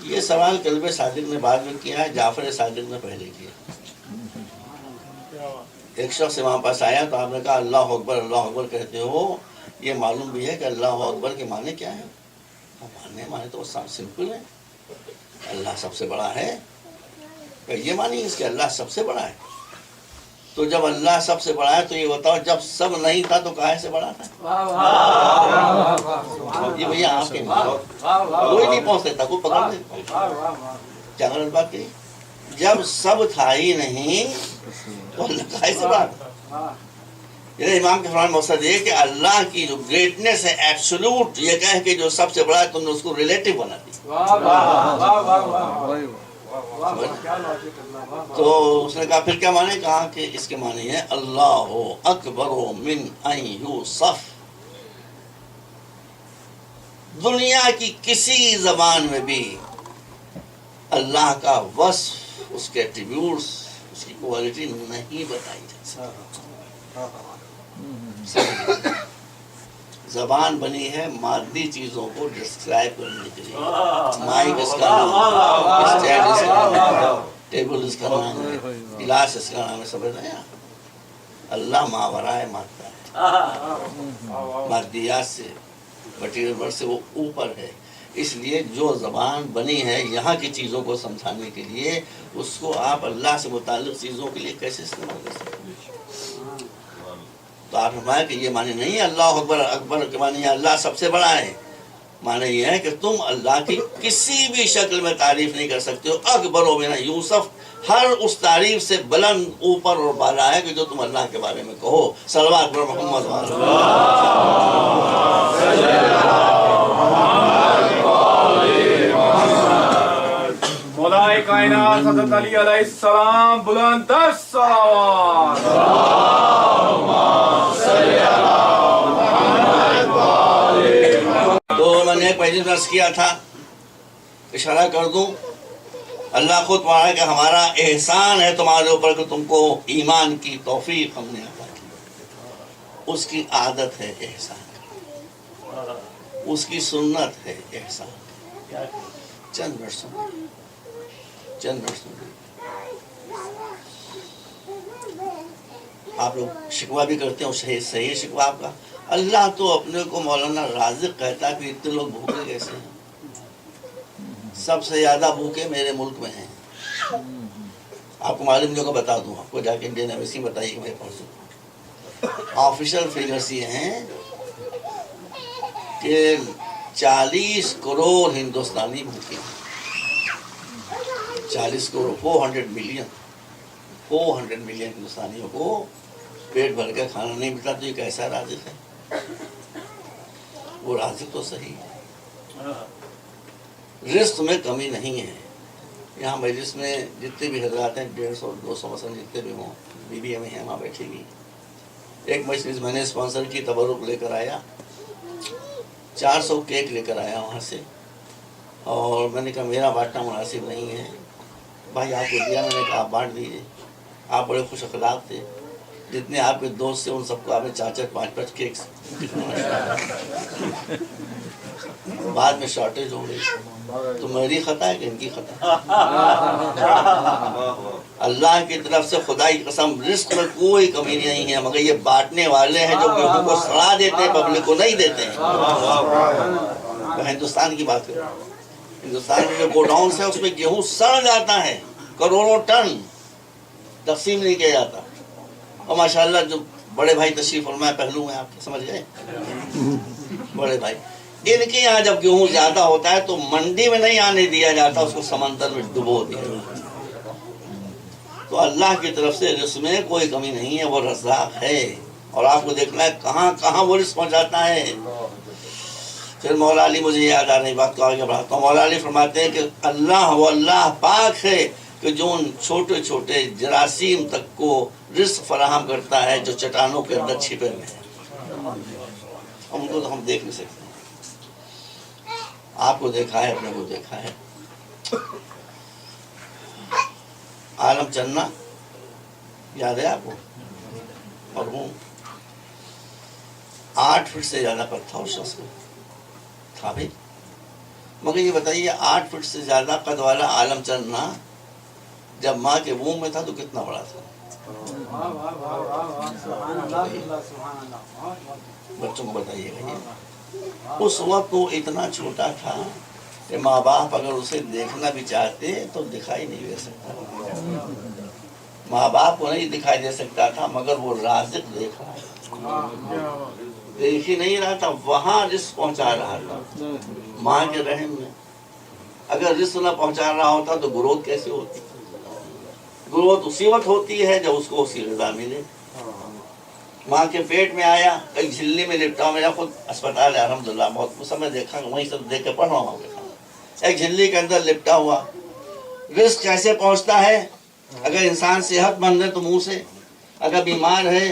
یہ سوال قلب صادق نے بعد میں کیا ہے، جعفر صادق نے پہلے کیا۔ ایک شخص وہاں پاس آیا تو آپ نے کہا اللہ اکبر کہتے ہو، یہ معلوم بھی ہے کہ اللہ اکبر کے معنی کیا ہے؟ معنی تو سمپل ہے، اللہ سب سے بڑا ہے، یہ معنی اس کے اللہ سب سے بڑا ہے۔ تو جب اللہ سب سے بڑا ہے تو یہ بتاؤ جب سب نہیں تھا تو کہاں سے بڑا تھا؟ یہ بھیا آپ کے کوئی نہیں پہنچ سکتا، کوئی پکڑ نہیں، کیا غلط بات کہی؟ جب سب تھا ہی نہیں تو اللہ کہاں سے بڑا تھا؟ یہ امام کے فرمان مقصد یہ کہ اللہ کی جو گریٹنس ہے ایبسولوٹ، یہ کہہ کہ جو سب سے بڑا ہے تم نے اس کو ریلیٹو بنا دی۔ تو اس نے کہا پھر کیا معنی؟ کہا کہ اس کے معنی ہے اللہ اکبر من ان یوصف، دنیا کی کسی زبان میں بھی اللہ کا وصف اس کے ایٹریبیوٹس، اس کی کوالٹی نہیں بتائی جا سکتی۔ زبان بنی ہے مادی چیزوں کو ڈسکرائب کرنے کے لیے۔ مائک اس کا نام ہے، اسٹینڈ اس کا نام ہے، ٹیبل اس کا نام ہے، گلاس اس کا نام ہے، سمجھ رہے ہیں؟ اللہ ماورائے مادہ ہے، مادیات سے، مٹیریل ورلڈ سے وہ اوپر ہے۔ اس لیے جو زبان بنی ہے یہاں کی چیزوں کو سمجھانے کے لیے، اس کو آپ اللہ سے متعلق چیزوں کے لیے کیسے استعمال کر سکتے ہیں؟ تو آپ فرمایا کہ یہ معنی نہیں ہے اللہ اکبر، اکبر کے معنی ہے اللہ سب سے بڑا ہے۔ معنی یہ ہے کہ تم اللہ کی کسی بھی شکل میں تعریف نہیں کر سکتے ہو۔ اکبر و من یوسف، ہر اس تعریف سے بلند، اوپر اور بالا ہے کہ جو تم اللہ کے بارے میں کہو۔ صلوات پر محمد مولا کائنات حضرت علی علیہ السلام بلند صلوات۔ تو میں نے ایک مجلس میں عرض کیا تھا، اشارہ کر دوں، اللہ خود پڑھا کہ ہمارا احسان ہے تمہارے اوپر کہ تم کو ایمان کی توفیق ہم نے عطا کی۔ اس کی عادت ہے احسان، اس کی سنت ہے احسان۔ چند منٹ سنیں، چند منٹ سنیں۔ آپ لوگ شکوہ بھی کرتے ہیں، صحیح شکوہ آپ کا۔ اللہ تو اپنے کو مولانا رازق کہتا ہے کہ اتنے لوگ بھوکے کیسے ہیں؟ سب سے زیادہ بھوکے میرے ملک میں ہیں۔ آپ کو معلوم نہیں ہوگا، بتا دوں آپ کو، جا کے انڈین ایمبیسی بتائیے کہ میں پہنچ سکوں۔ آفیشل فیگرز یہ ہیں کہ 40 کروڑ ہندوستانی بھوکے ہیں۔ 40 کروڑ، 400 ملین ہندوستانیوں کو پیٹ بھر کے کھانا نہیں ملتا، تو یہ کیسا رازق ہے؟ وہ رازق تو صحیح ہے۔ رزق میں کمی نہیں ہے۔ یہاں مجلس میں جتنے بھی حضرات ہیں، 150 200 مثلا جتنے بھی ہوں، بی بی ایم ہیں وہاں بیٹھی ہوئی۔ ایک مجلس میں نے اسپانسر کی، تبرک لے کر آیا، 400 کیک لے کر آیا وہاں سے، اور میں نے کہا میرا بانٹنا مناسب نہیں ہے، بھائی آپ کو دیا، میں نے کہا آپ بانٹ دیجیے، آپ بڑے خوش اخلاق تھے، جتنے آپ کے دوست سے ان سب کو آپ نے 4 5 5 کیکس، بعد میں شارٹیج ہو گئی، تو میری خطا ہے کہ ان کی خطا؟ اللہ کی طرف سے خدا کی قسم رزق میں کوئی کمی نہیں ہے، مگر یہ بانٹنے والے ہیں جو گیہوں کو سڑا دیتے ہیں، پبلک کو نہیں دیتے ہیں۔ میں ہندوستان کی بات کر رہا ہوں، ہندوستان میں جو گوڈاؤنس ہے اس میں گیہوں سڑ جاتا ہے، کروڑوں ٹن تقسیم نہیں کیا جاتا۔ اور ماشاءاللہ جو بڑے بھائی تشریف فرمائے پہلو میں، آپ سمجھ گئے، بڑے بھائی، ان کے یہاں جب گیہوں زیادہ ہوتا ہے تو منڈی میں نہیں آنے دیا جاتا، اس کو سمندر میں ڈبو دیا جاتا۔ تو اللہ کی طرف سے رزق میں کوئی کمی نہیں ہے، وہ رزاق ہے، اور آپ کو دیکھنا ہے کہاں کہاں وہ رزق پہنچاتا ہے۔ پھر مولا علی، مجھے یاد آ رہی بات کو آگے بڑھاتا ہوں، مولا علی فرماتے ہیں کہ اللہ وہ اللہ پاک ہے کہ جو ان چھوٹے چھوٹے جراثیم تک کو رزق فراہم کرتا ہے جو چٹانوں کے اندر چھپے ہوئے ہیں۔ ان کو تو ہم دیکھ نہیں سکتے، آپ کو دیکھا ہے، اپنے کو دیکھا ہے۔ عالم چنا یاد ہے آپ کو؟ اور ہوں 8 فٹ سے زیادہ پر تھا اس شخص کو، تھا بھائی، مگر یہ بتائیے 8 فٹ سے زیادہ قد والا عالم چنا جب ماں کے وomb میں تھا تو کتنا بڑا تھا؟ بچوں کو بتائیے گا یہ، اس وقت وہ اتنا چھوٹا تھا کہ ماں باپ اگر اسے دیکھنا بھی چاہتے تو دکھائی نہیں دے سکتا، ماں باپ کو نہیں دکھائی دے سکتا تھا، مگر وہ رازق دیکھ رہا تھا، دیکھ ہی نہیں رہا تھا، وہاں رزق پہنچا رہا تھا ماں کے رحم میں۔ اگر رزق نہ پہنچا رہا ہوتا تو گروتھ کیسے ہوتی؟ گروتھ اسی وقت ہوتی ہے جب اس کو اسی غذا ملے۔ ماں کے پیٹ میں آیا، ایک جھلی میں لپٹا، میرا خود اسپتال ہے الحمدللہ، بہت اس میں دیکھا، وہیں سے دیکھ کے پڑھ رہا ہوں، ایک جھلی کے اندر لپٹا ہوا۔ رزق کیسے پہنچتا ہے؟ اگر انسان صحت مند ہے تو منہ سے، اگر بیمار ہے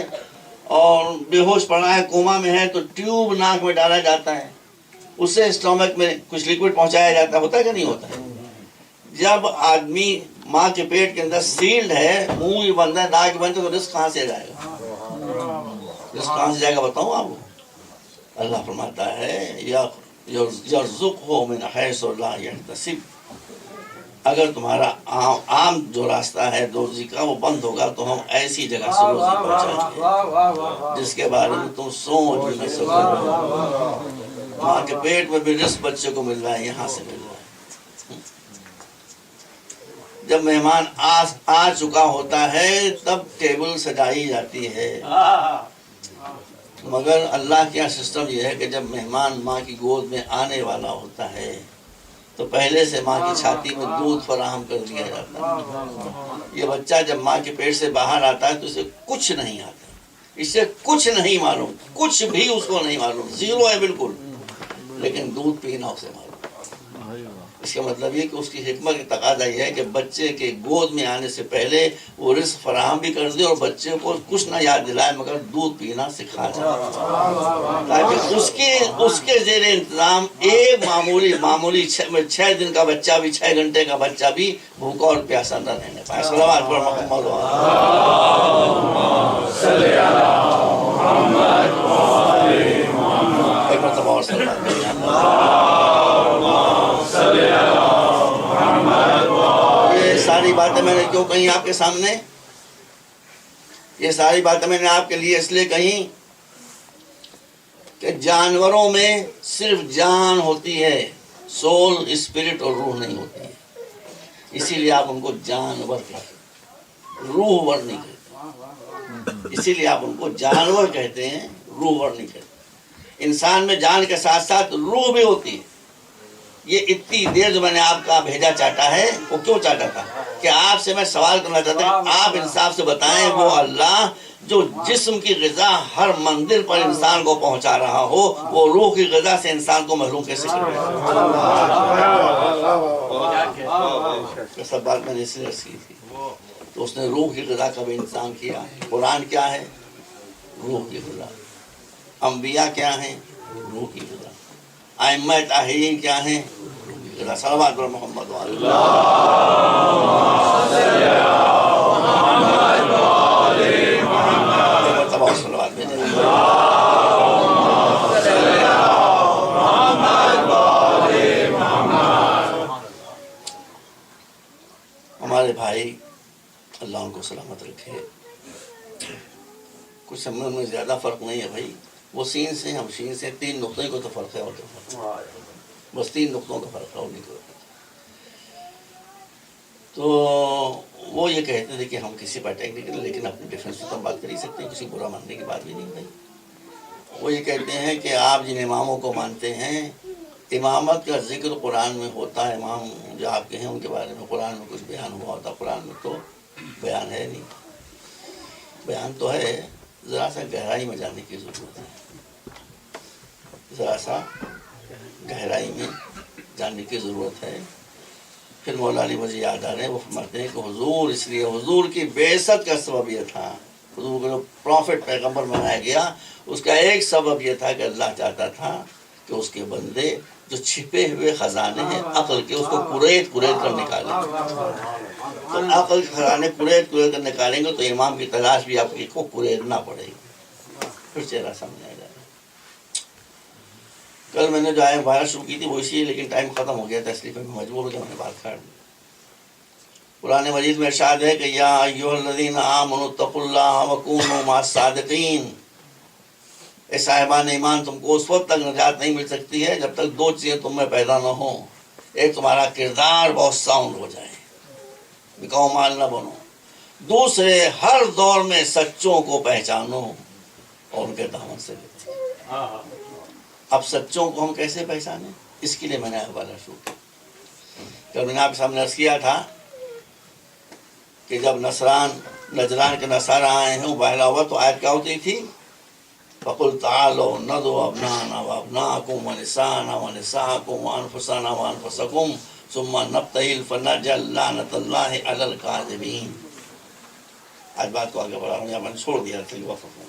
اور بے ہوش پڑا ہے، کوما میں ہے، تو ٹیوب ناک میں ڈالا جاتا ہے، اسے اسٹومک میں کچھ لیکوڈ پہنچایا جاتا ہے، ہوتا ہے کہ نہیں ہوتا ہے؟ جب آدمی ماں کے پیٹ کے اندر سیلڈ ہے، منہ بھی بند ہے، ناک بند ہے، تو رزق کہاں سے جائے گا؟ رزق کہاں سے جائے گا بتاؤں آپ کو؟ اللہ فرماتا ہے یرزقہ من حیث لا یحتسب، اگر تمہارا عام جو راستہ ہے روزی کا وہ بند ہوگا تو ہم ایسی جگہ سے روزی پہنچائیں گے جس کے بارے میں تم سوچ بھی نہ سکو۔ ماں کے پیٹ میں بھی رزق بچے کو مل رہا ہے، یہاں سے مل رہا ہے۔ جب مہمان آ چکا ہوتا ہے تب ٹیبل سجائی جاتی ہے، مگر اللہ کا سسٹم یہ ہے کہ جب مہمان ماں کی گود میں آنے والا ہوتا ہے تو پہلے سے ماں کی چھاتی میں دودھ فراہم کر دیا جاتا ہے۔ یہ بچہ جب ماں کے پیٹ سے باہر آتا ہے تو اسے کچھ نہیں آتا، اسے کچھ نہیں معلوم، کچھ بھی اس کو نہیں معلوم، زیرو ہے بالکل، لیکن دودھ پینا اسے معلوم۔ اس کا مطلب یہ کہ اس کی حکمت کی تقاضا یہ ہے کہ بچے کے گود میں آنے سے پہلے وہ رزق فراہم بھی کر دے اور بچے کو کچھ نہ یاد دلائے مگر دودھ پینا سکھا جائے، تاکہ اس کے زیر انتظام ایک معمولی 6 دن کا بچہ بھی، 6 گھنٹے کا بچہ بھی بھوکا اور پیاسا نہ رہنے پائے۔ صلوات پر محمد ایک مرتبہ اور صلوات پڑھیں۔ یہ ساری باتیں میں نے کیوں کہیں آپ کے سامنے؟ یہ ساری باتیں میں نے آپ کے لیے اس لیے کہیں کہ جانوروں میں صرف جان ہوتی ہے، سول، اسپرٹ اور روح نہیں ہوتی ہے، اسی لیے آپ ان کو جانور کہتے ہیں، روح ور نہیں کہتے، اسی لیے آپ ان کو جانور کہتے ہیں، روح ور نہیں کہتے۔ انسان میں جان کے ساتھ ساتھ روح بھی ہوتی ہے۔ یہ اتنی دیر جو میں نے آپ کا بھیجا چاٹا ہے وہ کیوں چاٹا تھا؟ کہ آپ سے میں سوال کرنا چاہتا ہوں کہ آپ انصاف سے بتائیں، وہ اللہ جو جسم کی غذا ہر منزل پر انسان کو پہنچا رہا ہو، وہ روح کی غذا سے انسان کو محروم کیسے کرے؟ یہ سب بات میں نے اس لیے کی تھی، تو اس نے روح کی غذا کا بھی انتظام کیا۔ قرآن کیا ہے؟ روح کی غذا۔ انبیاء کیا ہیں؟ روح کی غذا۔ ائمہ طاہرین کیا ہیں؟ روح کی غذا۔ صلوات پر محمد ہمارے بھائی اللہ ان کو سلامت رکھے، کچھ ہم میں زیادہ فرق نہیں ہے بھائی، وہ سین سے ہم شین سے، 3 نقطے کو تو فرق ہے، اور تو فرق بس 3 نقطوں کا فرق ہے، اور نہیں کوئی۔ تو وہ یہ کہتے تھے کہ ہم کسی پر اٹیک نہیں کریں، لیکن اپنی ڈیفینس تو ہم بات کر ہی سکتے ہیں، کسی برا ماننے کی بات بھی نہیں بھائی۔ وہ یہ کہتے ہیں کہ آپ جن اماموں کو مانتے ہیں، امامت کا ذکر قرآن میں ہوتا ہے، امام جو آپ کے ہیں ان کے بارے میں قرآن میں کچھ بیان ہوا ہوتا، قرآن میں تو بیان ہے نہیں۔ بیان تو ہے، ذرا سا گہرائی میں جانے کی ضرورت ہے، ذرا سا گہرائی میں جاننے کی ضرورت ہے۔ پھر مولا علی مجھے یاد آ رہے ہیں، وہ فرماتے ہیں کہ حضور، اس لیے حضور کی بعثت کا سبب یہ تھا، حضور کو جو پروفٹ پیغمبر بنایا گیا اس کا ایک سبب یہ تھا کہ اللہ چاہتا تھا کہ اس کے بندے جو چھپے ہوئے خزانے ہیں عقل کے، اس کو قریت کر نکالیں۔ تو عقل کے خزانے قریت کر نکالیں گے تو امام کی تلاش بھی آپ کو قریدنا پڑے گی، پھر چہرہ سامنے آ جائے گا۔ کل میں نے جو آئے بات شروع کی تھی وہ اسی، لیکن ٹائم ختم ہو گیا تھا، اس لیے میں مجبور ہو گیا، میں نے بات کاٹ دی۔ قرآن مجید میں ارشاد ہے کہ یا ایھا الذین آمنوا اتقوا اللہ وکونوا مع الصادقین، اے صاحبان ایمان، تم کو اس وقت تک نجات نہیں مل سکتی ہے جب تک 2 چیزیں تم میں پیدا نہ ہوں۔ ایک، تمہارا کردار بہت ساؤنڈ ہو جائے، بکاؤ مال نہ بنو۔ دوسرے، ہر دور میں سچوں کو پہچانو اور ان کے دامن سے بچو۔ اب سچوں کو ہم کیسے پہچانیں؟ اس کے لیے میں نے حوالہ شروع کیا۔ کل میں نے آپ کے سامنے عرض کیا تھا کہ جب نجران کے نصارہ آئے ہیں اباہلا ہوا تو آیت کیا ہوتی تھی؟ فَقُلْ تَعَالَوْا نَدْعُوا أَبْنَاءَنَا وَأَبْنَاءَكُمْ وَنِسَاءَنَا وَنِسَاءَكُمْ وَأَنفُسَنَا وَأَنفُسَكُمْ ثُمَّ نَبْتَهِلْ فَنَجْعَلْ لَعْنَةَ اللَّهِ عَلَى الْكَاذِبِينَ۔ آج بات کو آگے بڑھا ہوں، یا میں نے چھوڑ دیا تھا، وقت ہو گیا۔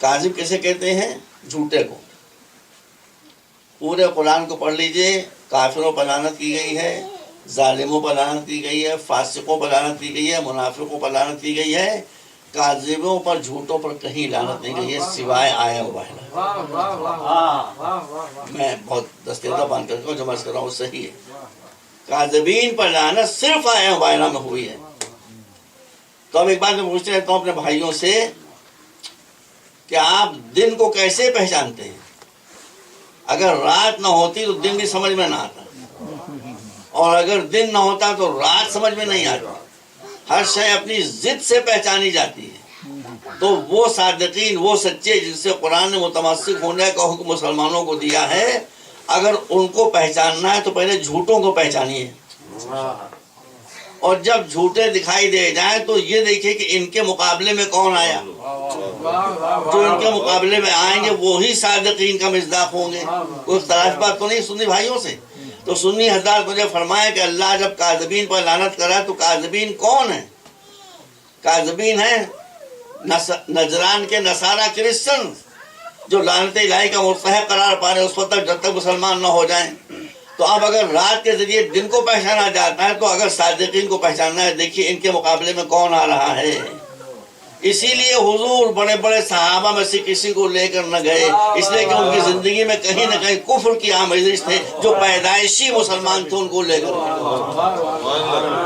کاذب کیسے کہتے ہیں؟ جھوٹے کو۔ پورے قرآن کو پڑھ لیجئے، کافروں پر لعنت کی گئی ہے، ظالموں پر لعنت کی گئی ہے، فاسقوں پر لعنت کی گئی ہے، منافقوں پر لعنت کی گئی ہے، کاذبوں پر، جھوٹوں پر کہیں لعنت نہیں گئی ہے سوائے آیا مباہلہ۔ میں بہت دستیزہ باندھ کر جو مرض کر رہا ہوں وہ صحیح ہے۔ کاذبین پر لعنت صرف آیا مباہلہ میں ہوئی ہے۔ تو اب ایک بات میں پوچھتے رہتا ہوں اپنے بھائیوں سے کہ آپ دن کو کیسے پہچانتے ہیں؟ اگر رات نہ ہوتی تو دن بھی سمجھ میں نہ آتا، اور اگر دن نہ ہوتا تو رات سمجھ میں نہیں آتی۔ ہر شے اپنی ضد سے پہچانی جاتی ہے۔ تو وہ صادقین، وہ سچے جن سے قرآن نے متمسک ہونے کا حکم مسلمانوں کو دیا ہے، اگر ان کو پہچاننا ہے تو پہلے جھوٹوں کو پہچانیے، اور جب جھوٹے دکھائی دے جائیں تو یہ دیکھیں کہ ان کے مقابلے میں کون آیا۔ جو ان کے مقابلے میں آئیں گے وہی صادقین کا مصداق ہوں گے۔ کوئی اختلاف بات تو نہیں سنی بھائیوں سے؟ تو سنی حضرات مجھے فرمایا کہ اللہ جب کاذبین پر لعنت کرا تو کاذبین کون ہیں؟ کاذبین ہیں نجران کے نصارہ کرسچن، جو لعنت الہی کا مستحق قرار پا رہے اس وقت تک جب تک مسلمان نہ ہو جائیں۔ تو اب اگر رات کے ذریعے دن کو پہچانا جاتا ہے تو اگر صادقین کو پہچاننا ہے، دیکھیے ان کے مقابلے میں کون آ رہا ہے۔ اسی لیے حضور بڑے بڑے صحابہ میں سے کسی کو لے کر نہ گئے، اس لیے کہ ان کی زندگی میں کہیں نہ کہیں کفر کی آمیزش تھے۔ جو پیدائشی مسلمان تھے ان کو لے کر گئے۔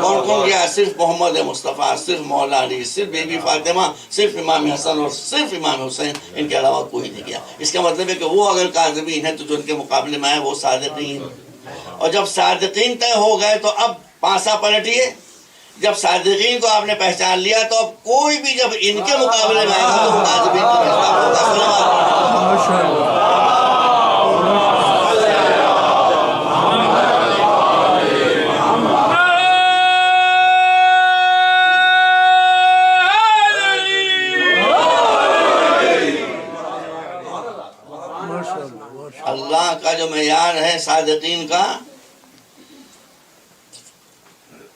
کون کون گیا؟ صرف محمد مصطفیٰ، صرف مولا علی، صرف بی بی فاطمہ، صرف امام حسن اور صرف امام حسین، ان کے علاوہ کوئی نہیں گیا۔ اس کا مطلب ہے کہ وہ اگر کاذبین ہیں تو جو ان کے مقابلے میں آئے وہ صادقین۔ اور جب صادقین طے ہو گئے تو اب پانسا پلٹیے۔ جب صادقین کو آپ نے پہچان لیا تو اب کوئی بھی جب ان کے مقابلے میں آئے گا تو وہ کاذبین کا مصداق ہوگا۔ اللہ کا جو معیار ہے صادقین کا،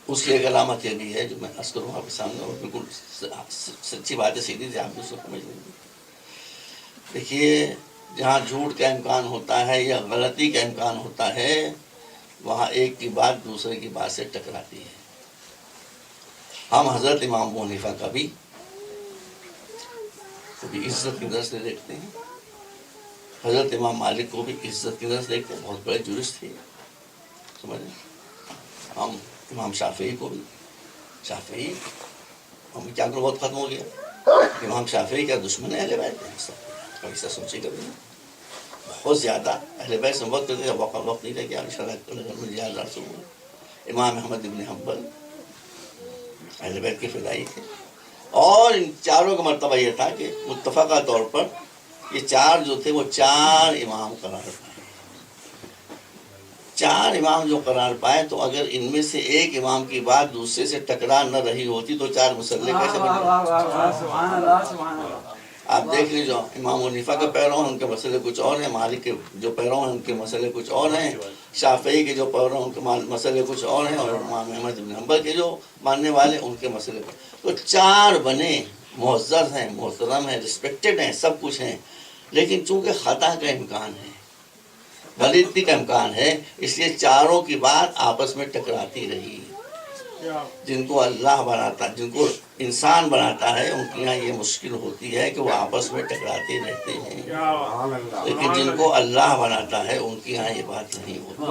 اس کی ایک علامت یہ بھی ہے جو میں عرض کروں آپ کے سامنے، اور بالکل سچی بات ہے، سیدھی سے آپ اس کو سمجھ لیں گے۔ دیکھیے جہاں جھوٹ کا امکان ہوتا ہے یا غلطی کا امکان ہوتا ہے، وہاں ایک کی بات دوسرے کی بات سے ٹکراتی ہے۔ ہم حضرت امام ابو حنیفہ کا بھی کبھی عزت کی نظر سے دیکھتے ہیں، حضرت امام مالک کو بھی عزت کی نظر سے دیکھتے ہیں، بہت بڑے جورسٹ تھے، سمجھ لیں۔ ہم امام شافعی کو بھی، شافعی ہم کیا کرو بہت ختم ہو گیا، امام شافعی کیا دشمن ہے اہل بیت ہیں؟ ایسا سوچے کبھی نہیں، بہت زیادہ اہل بیت سے وقت کرتے، وقت نہیں رہ گیا۔ امام احمد ابن حنبل اہل بیت کے فدائی تھے، اور ان چاروں کا مرتبہ یہ تھا کہ متفقہ طور پر یہ چار جو تھے وہ چار امام قرار پائے۔ چار امام جو قرار پائے تو اگر ان میں سے ایک امام کی بات دوسرے سے ٹکرا نہ رہی ہوتی تو چار مسلح کیسے بن گئے؟ آپ دیکھ لیجیے، امام حنیفہ کے پیروں ہیں ان کے مسئلے کچھ اور ہیں، مالک کے جو پیروں ہیں ان کے مسئلے کچھ اور ہیں، شافعی کے جو پیروں ہیں ان کے مسئلے کچھ اور ہیں، اور امام احمد بن حنبل کے جو ماننے والے ان کے مسئلے کچھ۔ تو چار بنے، معزز ہیں، محترم ہیں، رسپیکٹڈ ہیں، سب کچھ ہیں، لیکن چونکہ خطا کا امکان ہے، غلطی کا امکان ہے، اس لیے چاروں کی بات آپس میں ٹکراتی رہی۔ جن کو اللہ بناتا، جن کو انسان بناتا ہے، ان کی یہاں یہ مشکل ہوتی ہے کہ وہ آپس میں ٹکراتے رہتے ہیں، لیکن جن کو اللہ بناتا ہے ان کی یہاں یہ بات نہیں ہوتی۔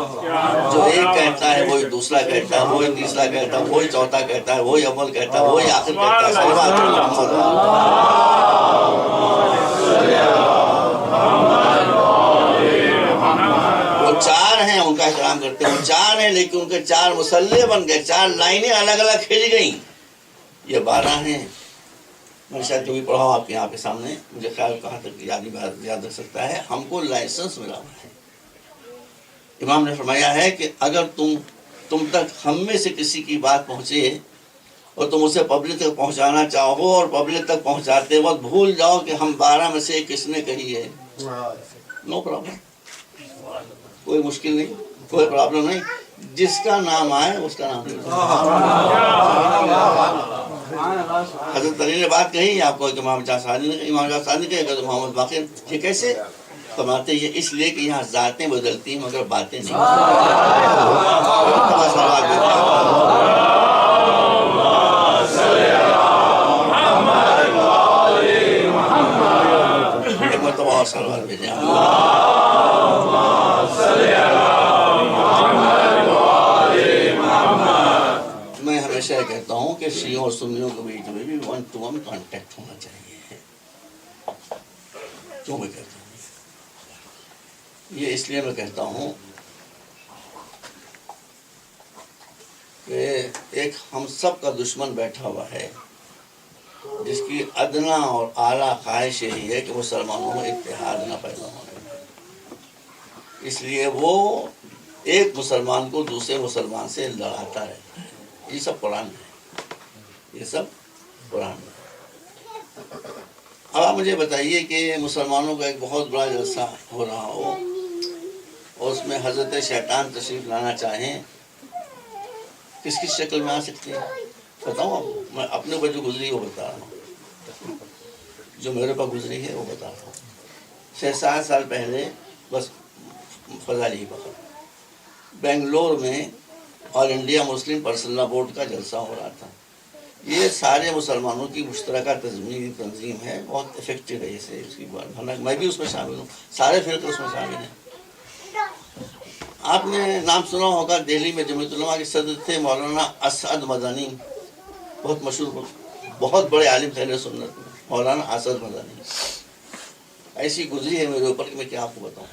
جو ایک کہتا ہے وہی دوسرا کہتا ہے، وہی تیسرا کہتا ہے، وہی چوتھا کہتا ہے، وہی اول کہتا ہے، وہی آخر کہتا ہے۔ چار ہیں ان کا احترام کرتے ہیں، وہ چار ہیں لیکن ان کے چار مسلح بن گئے، چار لائنیں الگ الگ کھل گئیں۔ یہ 12 ہیں، میں شاید کبھی پڑھا ہوں آپ کے یہاں پہ سامنے، مجھے خیال کہاں تک یاد رکھ سکتا ہے، ہم کو لائسنس ملا ہوا ہے۔ امام نے فرمایا ہے کہ اگر تم تک ہم میں سے کسی کی بات پہنچے اور تم اسے پبلک تک پہنچانا چاہو اور پبلک تک پہنچاتے وقت بھول جاؤ کہ ہم 12 میں سے کس نے کہی ہے، نو پرابلم، کوئی مشکل نہیں، کوئی پرابلم نہیں، جس کا نام آئے اس کا نام لے۔ حضرت علی نے بات کہی آپ کو کہ امام جعفر صادق نے، امام جعفر صادق نے کہا محمد باقر، یہ کیسے؟ کماتے ہیں اس لیے کہ یہاں ذاتیں بدلتی ہیں مگر باتیں نہیں. ایک مرتبہ اور سلوات بھیجیں. میں ہمیشہ کہتا ہوں کہ شیعوں اور سنیوں کے بیچ میں بھی 1-to-1 کانٹیکٹ ہونا چاہیے. کیوں میں کہتا ہوں یہ؟ اس لیے میں کہتا ہوں کہ ایک ہم سب کا دشمن بیٹھا ہوا ہے جس کی ادنا اور اعلیٰ خواہش یہی ہے کہ مسلمانوں میں اتحاد نہ پیدا ہونے. اس لیے وہ ایک مسلمان کو دوسرے مسلمان سے لڑاتا رہتا ہے. یہ سب قرآن ہے، یہ سب قرآن ہے. اب آپ مجھے بتائیے کہ مسلمانوں کا ایک بہت بڑا جلسہ ہو رہا ہو اور اس میں حضرت شیطان تشریف لانا چاہیں، کس کس شکل میں آ سکتے ہیں بتاؤں آپ کو؟ میں اپنے اوپر جو گزری وہ بتا رہا ہوں، جو میرے اوپر گزری ہے وہ بتا رہا ہوں. 6-7 سال پہلے بس فضالی بخت بنگلور میں آل انڈیا مسلم پرسنل لا بورڈ کا جلسہ ہو رہا تھا. یہ سارے مسلمانوں کی مشترکہ تنظیم ہے، بہت افیکٹو ہے اسے. اس کی بات میں بھی اس میں شامل ہوں، سارے فرقے اس میں شامل ہیں. آپ نے نام سنا ہوگا، دہلی میں جمعیت علماء کے صدر تھے مولانا اسعد مدنی، بہت مشہور، بہت بڑے عالم تھے اہل سنت میں، مولانا اسعد مدنی. ایسی گزری ہے میرے اوپر کہ میں کیا آپ کو بتاؤں.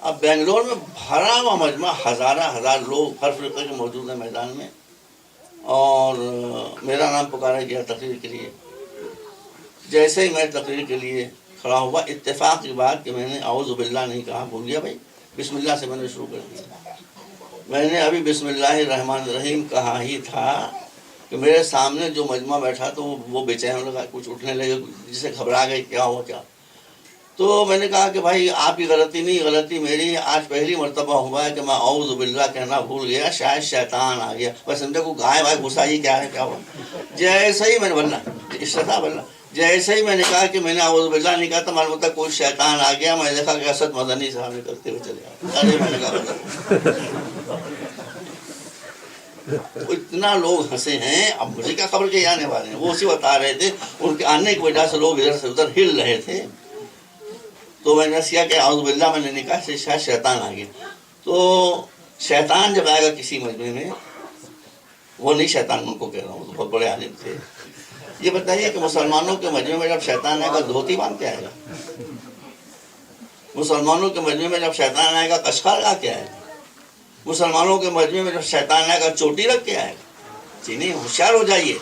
اب بنگلور میں بھرا ہوا مجمع، ہزار لوگ ہر فرقے کے موجود ہیں میدان میں، اور میرا نام پکارا گیا تقریر کے لیے. جیسے ہی میں تقریر کے لیے کھڑا ہوا، اتفاق کی بات کہ میں نے اعوذ باللہ نہیں کہا، بھول گیا بھائی، بسم اللہ سے میں نے شروع کر دیا. میں نے ابھی بسم اللہ الرحمن الرحیم کہا ہی تھا کہ میرے سامنے جو مجمع بیٹھا تو وہ بے چین لگا، کچھ اٹھنے لگے، جسے گھبرا گئے کیا ہوا کیا. تو میں نے کہا کہ بھائی آپ کی غلطی نہیں، غلطی میری. آج پہلی مرتبہ ہوا ہے کہ میں اعوذ باللہ کہنا بھول گیا، شاید شیطان آ گیا. بس سمجھے کو گائے بھائی گھسا، یہ کیا ہے کیا ہوا. جیسے ہی میں نے بلّہ اشرتا بلّہ جیسے ہی میں نے کہا کہ میں نے اعوذ باللہ نہیں کہا تو معلوم ہوتا کوئی شیطان آ گیا. میں دیکھا کہ اسد مدنی صاحب نکلتے ہوئے چلے گئے. ارے میں نے کہا اتنا لوگ ہنسے ہیں. اب مجھے کیا خبر کہ یہ آنے والے ہیں، وہ اسی بتا رہے تھے ان کے آنے کی وجہ سے لوگ ادھر سے ادھر ہل رہے تھے. تو میں نے کیا کہ اعوذ باللہ میں نے نہیں کہا، شاید شیطان آ گیا. تو شیطان جب آئے گا کسی مجمع میں، وہ نہیں شیطان ان کو کہہ رہا ہوں، بہت بڑے عالم تھے. یہ بتائیے کہ مسلمانوں کے مجمع میں جب شیطان آئے گا دھوتی باندھ کے آئے گا؟ مسلمانوں کے مجمع میں جب شیطان آئے گا قشقا لگا کے آئے گا؟ مسلمانوں کے مجمع میں جب شیطان آئے گا چوٹی رکھ کے آئے گا؟ جی نہیں، ہوشیار ہو جائیے.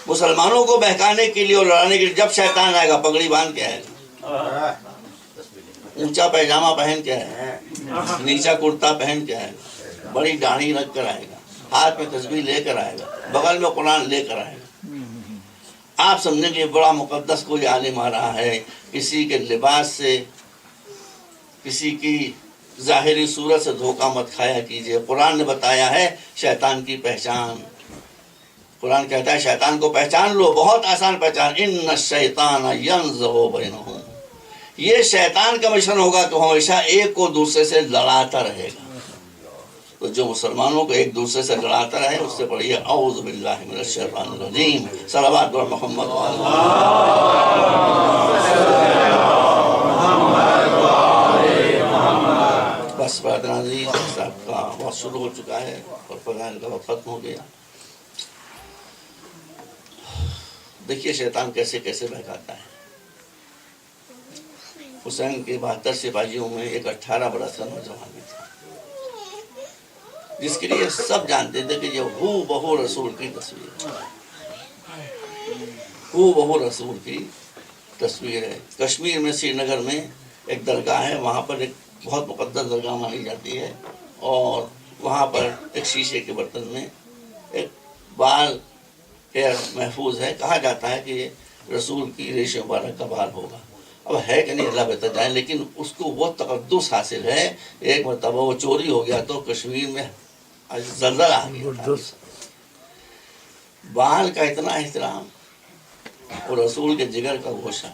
مسلمانوں کو بہکانے کے لیے اور لڑانے کے لیے جب شیطان آئے گا پگڑی باندھ کے آئے گا، اونچا پیجامہ پہن کے آئے گا، نیچا کرتا پہن کے آئے گا، بڑی داڑھی رکھ کر آئے گا، ہاتھ میں تسبیح لے کر آئے گا، بغل میں قرآن لے کر آئے گا. آپ سمجھیں کہ بڑا مقدس کوئی عالم آ رہا ہے. کسی کے لباس سے، کسی کی ظاہری صورت سے دھوکہ مت کھایا کیجئے. قرآن نے بتایا ہے شیطان کی پہچان. قرآن کہتا ہے شیطان کو پہچان لو، بہت آسان پہچان. ان الشیطان ینزغ بینہم، یہ شیطان کا مشن ہوگا کہ ہمیشہ ایک کو دوسرے سے لڑاتا رہے گا. تو جو مسلمانوں کو ایک دوسرے سے لڑاتا رہے اس سے پڑھیے اعوذ باللہ من الشیطان الرجیم. صلوات بر محمد بس برادر عزیز، صاحب کا وقت شروع ہو چکا ہے اور فضائل کا وقت ختم ہو گیا. دیکھیے شیطان کیسے کیسے بہکاتا ہے. حسین کے 72 سپاہیوں میں ایک 18 برس کا نوجوان بھی تھا جس کے لیے سب جانتے تھے کہ یہ ہو بہو رسول کی تصویر ہے، ہو بہو رسول کی تصویر ہے. کشمیر میں سری نگر میں ایک درگاہ ہے، وہاں پر ایک بہت مقدس درگاہ مانی جاتی ہے، اور وہاں پر ایک شیشے کے برتن میں ایک بال ہیئر محفوظ ہے. کہا جاتا ہے کہ یہ رسول کی ریش مبارک کا بال ہوگا. اب ہے کہ نہیں اللہ بہتر جائے، لیکن اس کو وہ تقدس حاصل ہے. ایک مرتبہ وہ چوری ہو گیا تو کشمیر میں زلزلہ آ گیا تھا. بال کا اتنا احترام اور رسول کے جگر کا گوشہ.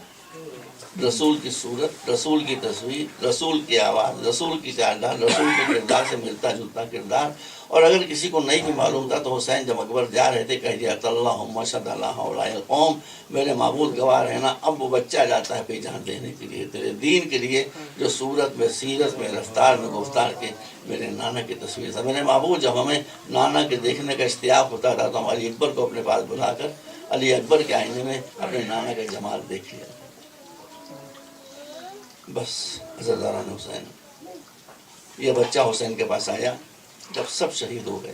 رسول کی صورت، رسول کی تصویر، رسول کی آواز، رسول کی چال، رسول کے کردار سے ملتا جلتا کردار. اور اگر کسی کو نہیں بھی معلوم تھا تو حسین جب اکبر جا رہے تھے کہہ دیا اللہم اشہد علی ہؤلاء القوم، میرے معبود گواہ رہنا اب وہ بچہ جاتا ہے پہ جان دینے کے لیے تیرے دین کے لیے، جو صورت میں، سیرت میں، رفتار میں، گفتار کے میرے نانا کی تصویر تھا. میرے معبود جب ہمیں نانا کے دیکھنے کا اشتیاق ہوتا تھا تو ہم علی اکبر کو اپنے پاس بلا کر علی اکبر کے آئینے میں اپنے نانا کا جمال دیکھ لیا. بس عزیزان حسین، یہ بچہ حسین کے پاس آیا جب سب شہید ہو گئے،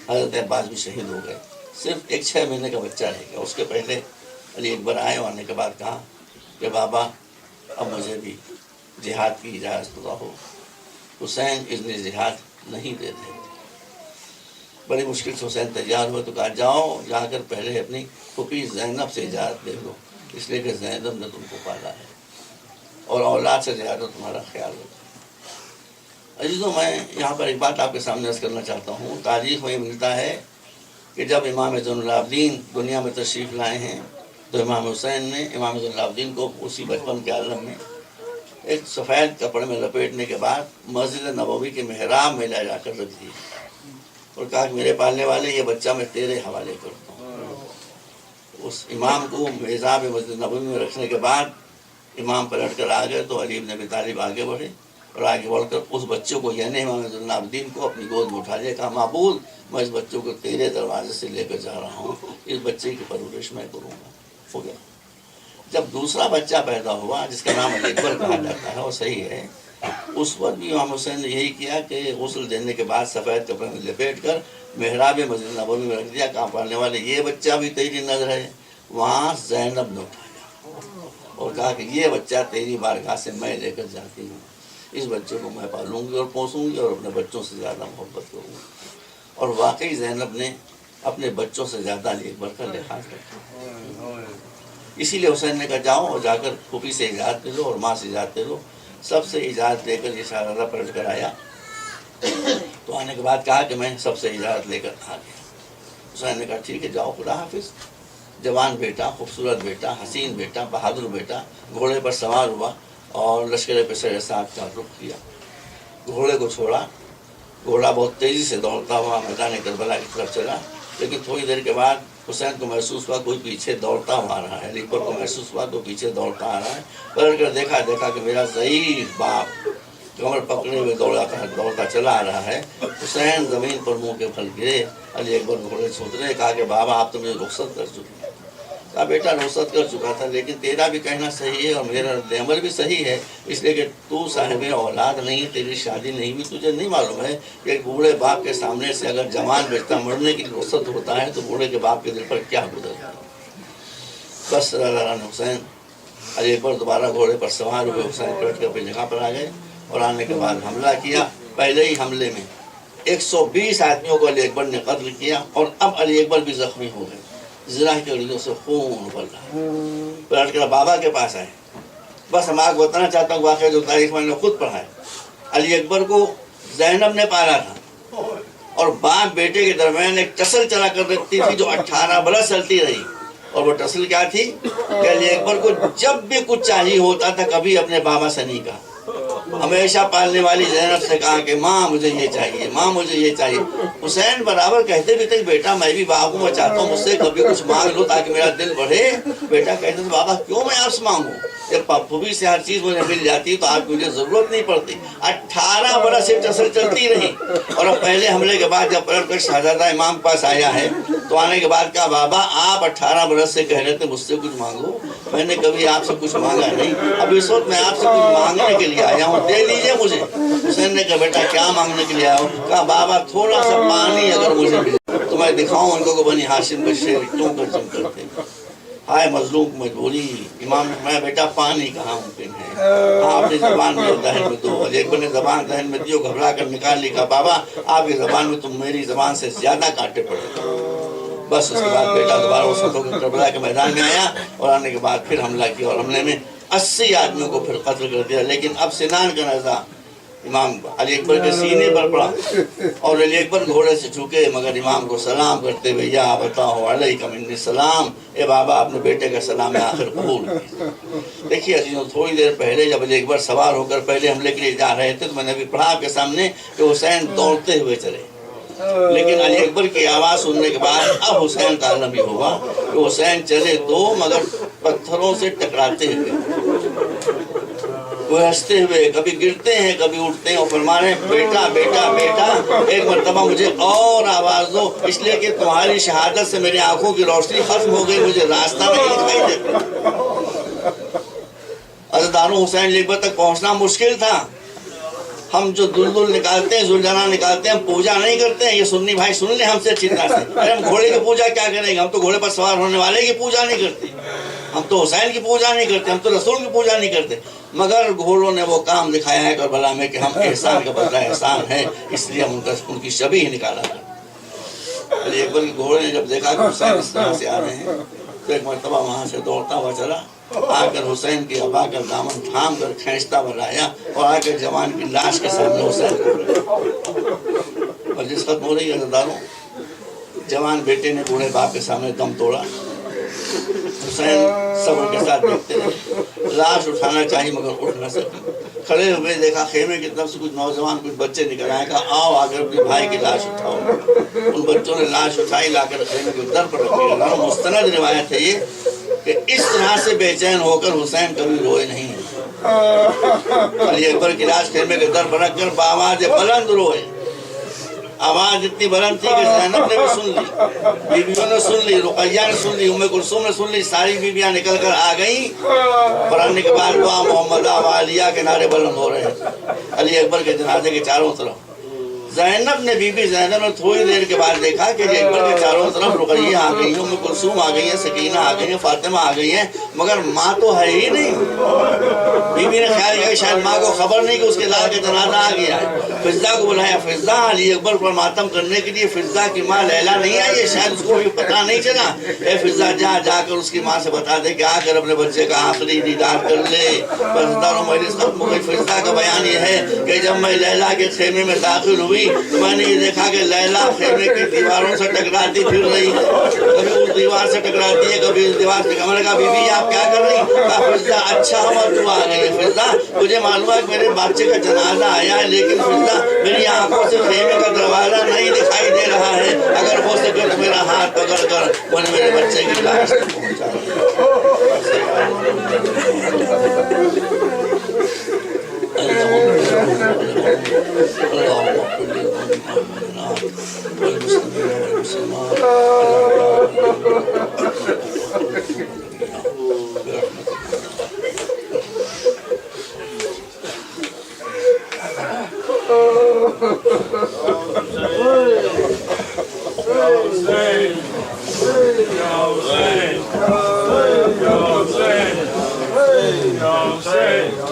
حضرت عباس بھی شہید ہو گئے، صرف ایک 6 مہینے کا بچہ رہ گیا. اس کے پہلے علی اکبر آئے، آنے کے بعد کہا کہ بابا اب مجھے بھی جہاد کی اجازت ہو. حسین اذن جہاد نہیں دیتے. بڑی مشکل سے حسین تیار ہوئے تو کہا جاؤ جا کر پہلے اپنی پھوپھی زینب سے اجازت لے لو، اس لیے کہ زینب نے تم کو پالا ہے اور اولاد سے زیادہ تمہارا خیال رکھو. عزیزوں، میں یہاں پر ایک بات آپ کے سامنے عرض کرنا چاہتا ہوں. تاریخ میں یہ ملتا ہے کہ جب امام زین العابدین دنیا میں تشریف لائے ہیں تو امام حسین نے امام زین العابدین کو اسی بچپن کے عالم میں ایک سفید کپڑے میں لپیٹنے کے بعد مسجد نبوی کے محراب میں لے جا کر رکھ دیا اور کہا کہ میرے پالنے والے یہ بچہ میں تیرے حوالے کرتا ہوں. اس امام کو محراب مسجد نبوی میں رکھنے کے بعد امام پلٹ کر آ گئے تو علی بن ابی طالب آگے بڑھے اور آگے بڑھ کر اس بچے کو یعنی امام زین العابدین کو اپنی گود میں اٹھا لیا. کہا معبود میں اس بچوں کو تیرے دروازے سے لے کر جا رہا ہوں، اس بچے کی پرورش میں کروں گا. ہو گیا. جب دوسرا بچہ پیدا ہوا جس کا نام علی اکبر کہا جاتا ہے، وہ صحیح ہے، اس وقت بھی امام حسین نے یہی کیا کہ غسل دینے کے بعد سفید کپڑے میں لپیٹ کر محراب مسجد نبوی میں رکھ دیا. کہاں پڑھنے والے یہ بچہ بھی تیری نظر ہے. وہاں زینب نے اٹھایا اور کہا کہ یہ بچہ تیری بارگاہ سے میں لے کر جاتی ہوں، اس بچے کو میں پالوں گی اور پوسوں گی اور اپنے بچوں سے زیادہ محبت کروں گی. اور واقعی زینب نے اپنے بچوں سے زیادہ علی اکبر کا لحاظ رکھا. اسی لیے حسین نے کہا جاؤ اور جا کر پھوپھی سے اجازت لے لو اور ماں سے اجازت لے لو. سب سے اجازت لے کر یہ شہزادہ پلٹ کر آیا تو آنے کے بعد کہا کہ میں سب سے اجازت لے کر آ گیا. حسین نے کہا ٹھیک ہے جاؤ، خدا حافظ. جوان بیٹا، خوبصورت بیٹا، حسین بیٹا، بہادر بیٹا گھوڑے پر سوار ہوا اور لشکر پیشر صاحب کا رخ کیا. گھوڑے کو چھوڑا، گھوڑا بہت تیزی سے دوڑتا ہوا میدان کربلا کی طرف چلا. لیکن تھوڑی دیر کے بعد حسین کو محسوس ہوا کوئی پیچھے دوڑتا ہوا آ رہا ہے. علی اکبر کو محسوس ہوا تو پیچھے دوڑتا آ رہا ہے. پلٹ کر دیکھا کہ میرا ضعیف باپ کمر پکڑے ہوئے دوڑتا چلا آ رہا ہے. حسین زمین پر منہ کے پھل گرے. علی اکبر گھوڑے سے اترے. کہا کہ بابا آپ تو مجھے رخصت کر چکے. کہا بیٹا رخصت کر چکا تھا لیکن تیرا بھی کہنا صحیح ہے اور میرا رد عمل بھی صحیح ہے، اس لیے کہ تو صاحب اولاد نہیں، تیری شادی نہیں ہوئی. تجھے نہیں معلوم ہے کہ بوڑھے باپ کے سامنے سے اگر جوان بیٹا مرنے کی رخصت ہوتا ہے تو بوڑھے کے باپ کے دل پر کیا گزرتا ہے. بس حسین علی اکبر دوبارہ گھوڑے پر سوار ہوئے. حسین پلٹ کر اپنی جگہ پر آ گئے اور آنے کے بعد حملہ کیا. پہلے ہی حملے میں 120 آدمیوں کو علی اکبر نے قتل کیا اور اب علی اکبر بھی زخمی ہو گئے. زرہ کی اڑیوں سے خون ابل رہا. پلٹ کر بابا کے پاس آئے. بس ہم آپ کو بتانا چاہتا ہوں واقعہ جو تاریخ میں نے خود پڑھا ہے. علی اکبر کو زینب نے پالا تھا اور باپ بیٹے کے درمیان ایک ٹسل چلا کر رکھتی تھی جو 18 برس چلتی رہی. اور وہ ٹسل کیا تھی کہ علی اکبر کو جب بھی کچھ چاہیے ہوتا تھا کبھی اپنے بابا سے نہیں کہا. ہمیشہ پالنے والی زینب سے کہا کہ ماں مجھے یہ چاہیے، ماں مجھے یہ چاہیے. حسین برابر کہتے بھی تھے بیٹا میں بھی باپ ہوں، میں چاہتا ہوں مجھ سے کبھی کچھ مانگ لو تاکہ میرا دل بڑھے. بیٹا کہتے تھے بابا کیوں میں آپ سے مانگوں، جب پھوپھی سے ہر چیز مجھے مل جاتی تو آپ کو مجھے ضرورت نہیں پڑتی. 18 برس سے ٹسل چلتی رہی. اور اب پہلے حملے کے بعد جب پلٹ کر شہزادہ امام کے پاس آیا ہے تو آنے کے بعد کہا بابا آپ 18 برس سے کہہ رہے تھے مجھ سے کچھ مانگو، میں نے کبھی آپ سے کچھ مانگا نہیں. اب اس وقت میں آپ سے کچھ مانگنے کے لیے آیا ہوں، دے دیجیے مجھے. حسین نے کہا بیٹا کیا مانگنے کے لیے آیا ہوں. کہا بابا تھوڑا سا پانی اگر مجھے ملے تو میں دکھاؤں ان کو کہ بنی ہاشم کا شیر کیوں کرتے کرتے. ہائے مظلوم کی مجبوری. امام نے فرمایا بیٹا پانی کہاں ممکن ہے، آپ نے زبان میں دہن میں دو. علی اکبر نے زبان دہن میں دی، گھبرا کر نکال لی. کہا بابا آپ کی زبان میں تم میری زبان سے زیادہ کانٹے پڑے. بس اس کے بعد بیٹا دوبارہ اس وقت کربلا کے میدان میں آیا اور آنے کے بعد پھر حملہ کیا اور حملے میں 80 آدمیوں کو پھر قتل کر دیا. لیکن اب سنان کا نزاع امام علی اکبر کے سینے پر پڑا اور علی اکبر گھوڑے سے جھکے مگر امام کو سلام کرتے ہوئے یا بتاؤ علیکم انی السلام، اے بابا اپنے بیٹے کا سلام آخر قبول کیجیے۔ دیکھیے عزیزوں، تھوڑی دیر پہلے جب علی اکبر سوار ہو کر پہلے حملے کے لیے جا رہے تھے تو میں نے ابھی پڑھا آپ کے سامنے کہ حسین دوڑتے ہوئے چلے، لیکن علی اکبر کی آواز سننے کے بعد اب حسین کا عالم یہ ہوا کہ حسین چلے تو مگر پتھروں سے ٹکراتے ہوئے، وہ ہنستے ہوئے، کبھی گرتے ہیں کبھی اٹھتے ہیں اور فرما رہے ہیں بیٹا بیٹا بیٹا ایک مرتبہ مجھے اور آواز دو، اس لیے کہ تمہاری شہادت سے میری آنکھوں کی روشنی ختم ہو گئی، مجھے راستہ نہیں دکھائی دیتا۔ عزاداروں، حسین علی اکبر تک پہنچنا مشکل تھا۔ ہم جو دلدل نکالتے ہیں، زلجھانا نکالتے ہیں، ہم پوجا نہیں کرتے ہیں۔ یہ سنی بھائی سن لیں ہم سے اچھی طرح سے، ارے ہم گھوڑے کی پوجا کیا کریں گے؟ ہم تو گھوڑے پر سوار ہونے والے کی پوجا نہیں کرتے، ہم تو حسین کی پوجا نہیں کرتے، ہم تو رسول کی پوجا نہیں کرتے، مگر گھوڑوں نے وہ کام دکھایا ہے کربلا میں کہ ہم احسان کا بدلہ احسان ہے، اس لیے ہم ان کی شبیہ نکالا کرتے۔ علی اکبر کے گھوڑے نے جب دیکھا کہ حسین اس طرح سے آ رہے ہیں تو ایک مرتبہ وہاں سے دوڑتا ہوا چلا، آ کر حسین کی ابا کا دامن تھام کر کھینچتا ہوا لایا اور آ کر جوان کی لاش کے سامنے حسین کو رکھا۔ اور جس ختم ہو رہی ہے عزاداروں، جوان بیٹے نے بوڑھے باپ کے سامنے دم توڑا۔ حسین صبر کے ساتھ دیکھتے رہے، لاش اٹھانا چاہیے مگر اٹھ نہ سکے۔ کھڑے ہوئے دیکھا خیمے کی طرف سے کچھ نوجوان کچھ بچے نکل آئے، کہا آؤ آ کر اپنے بھائی کی لاش اٹھاؤ۔ ان بچوں نے لاش اٹھائی، لا کر خیمے کے در پر رکھی۔ مستند روایت ہے یہ کہ اس طرح سے بے چین ہو کر حسین کبھی روئے نہیں۔ علی اکبر کی لاش خیمے کے در پر رکھ کر بآواز بلند روئے۔ آواز اتنی بلند تھی کہ زینب نے بھی سن لی، بیویوں نے سن لی، رقیہ نے سن لی، ام کلثوم نے سن لی، ساری بیویاں نکل کر آ گئیں۔ پڑھنے کے بعد دعا محمدہ والیہ کے نعرے بلند ہو رہے ہیں علی اکبر کے جنازے کے چاروں طرف۔ زینب نے بی بی زینب نے تھوڑی دیر کے بعد دیکھا کہ علی اکبر کے چاروں طرف رقیہ آ گئی ہیں، ام کلثوم آ گئی ہیں، سکینہ آ گئی ہیں، فاطمہ آ گئی ہیں، مگر ماں تو ہے ہی نہیں۔ بی بی نے خیال کیا کہ شاید ماں کو خبر نہیں کہ اس کے لال کا جنازہ آ گیا ہے۔ فضہ کو بلایا، فضہ علی اکبر پر ماتم کرنے کے لیے فضہ کی ماں لیلا نہیں آئی ہے، شاید اس کو بھی پتہ نہیں چلا۔ اے فضہ جا کر اس کی ماں سے بتا دے کہ آ کر اپنے بچے کا آخری دیدار کر لے۔ عزاداروں، مجلس ختم ہو گئی۔ فضہ کا بیان یہ ہے کہ جب میں لیلا کے خیمے میں داخل ہوئی تو میں نے یہ دیکھا کہ لیلا خیمے کی دیواروں سے ٹکراتی پھر رہی ہے، کبھی اس دیوار سے ٹکراتی ہے کبھی اس دیوار سے۔ میں نے کہا بی بی آپ کیا کر رہی؟ کہا فضہ اچھا ہوا تو آ گئی ہے۔ فضہ مجھے معلوم ہے کہ میرے بچے کا جنازہ آیا ہے، لیکن فضہ میری آنکھوں سے خیمے کا دروازہ نہیں دکھائی دے رہا ہے، اگر ہو سکے تو میرا ہاتھ پکڑ کر انہیں میرے بچے کی لاش تک پہنچا Hussein, Hussein, Hussein, Hussein.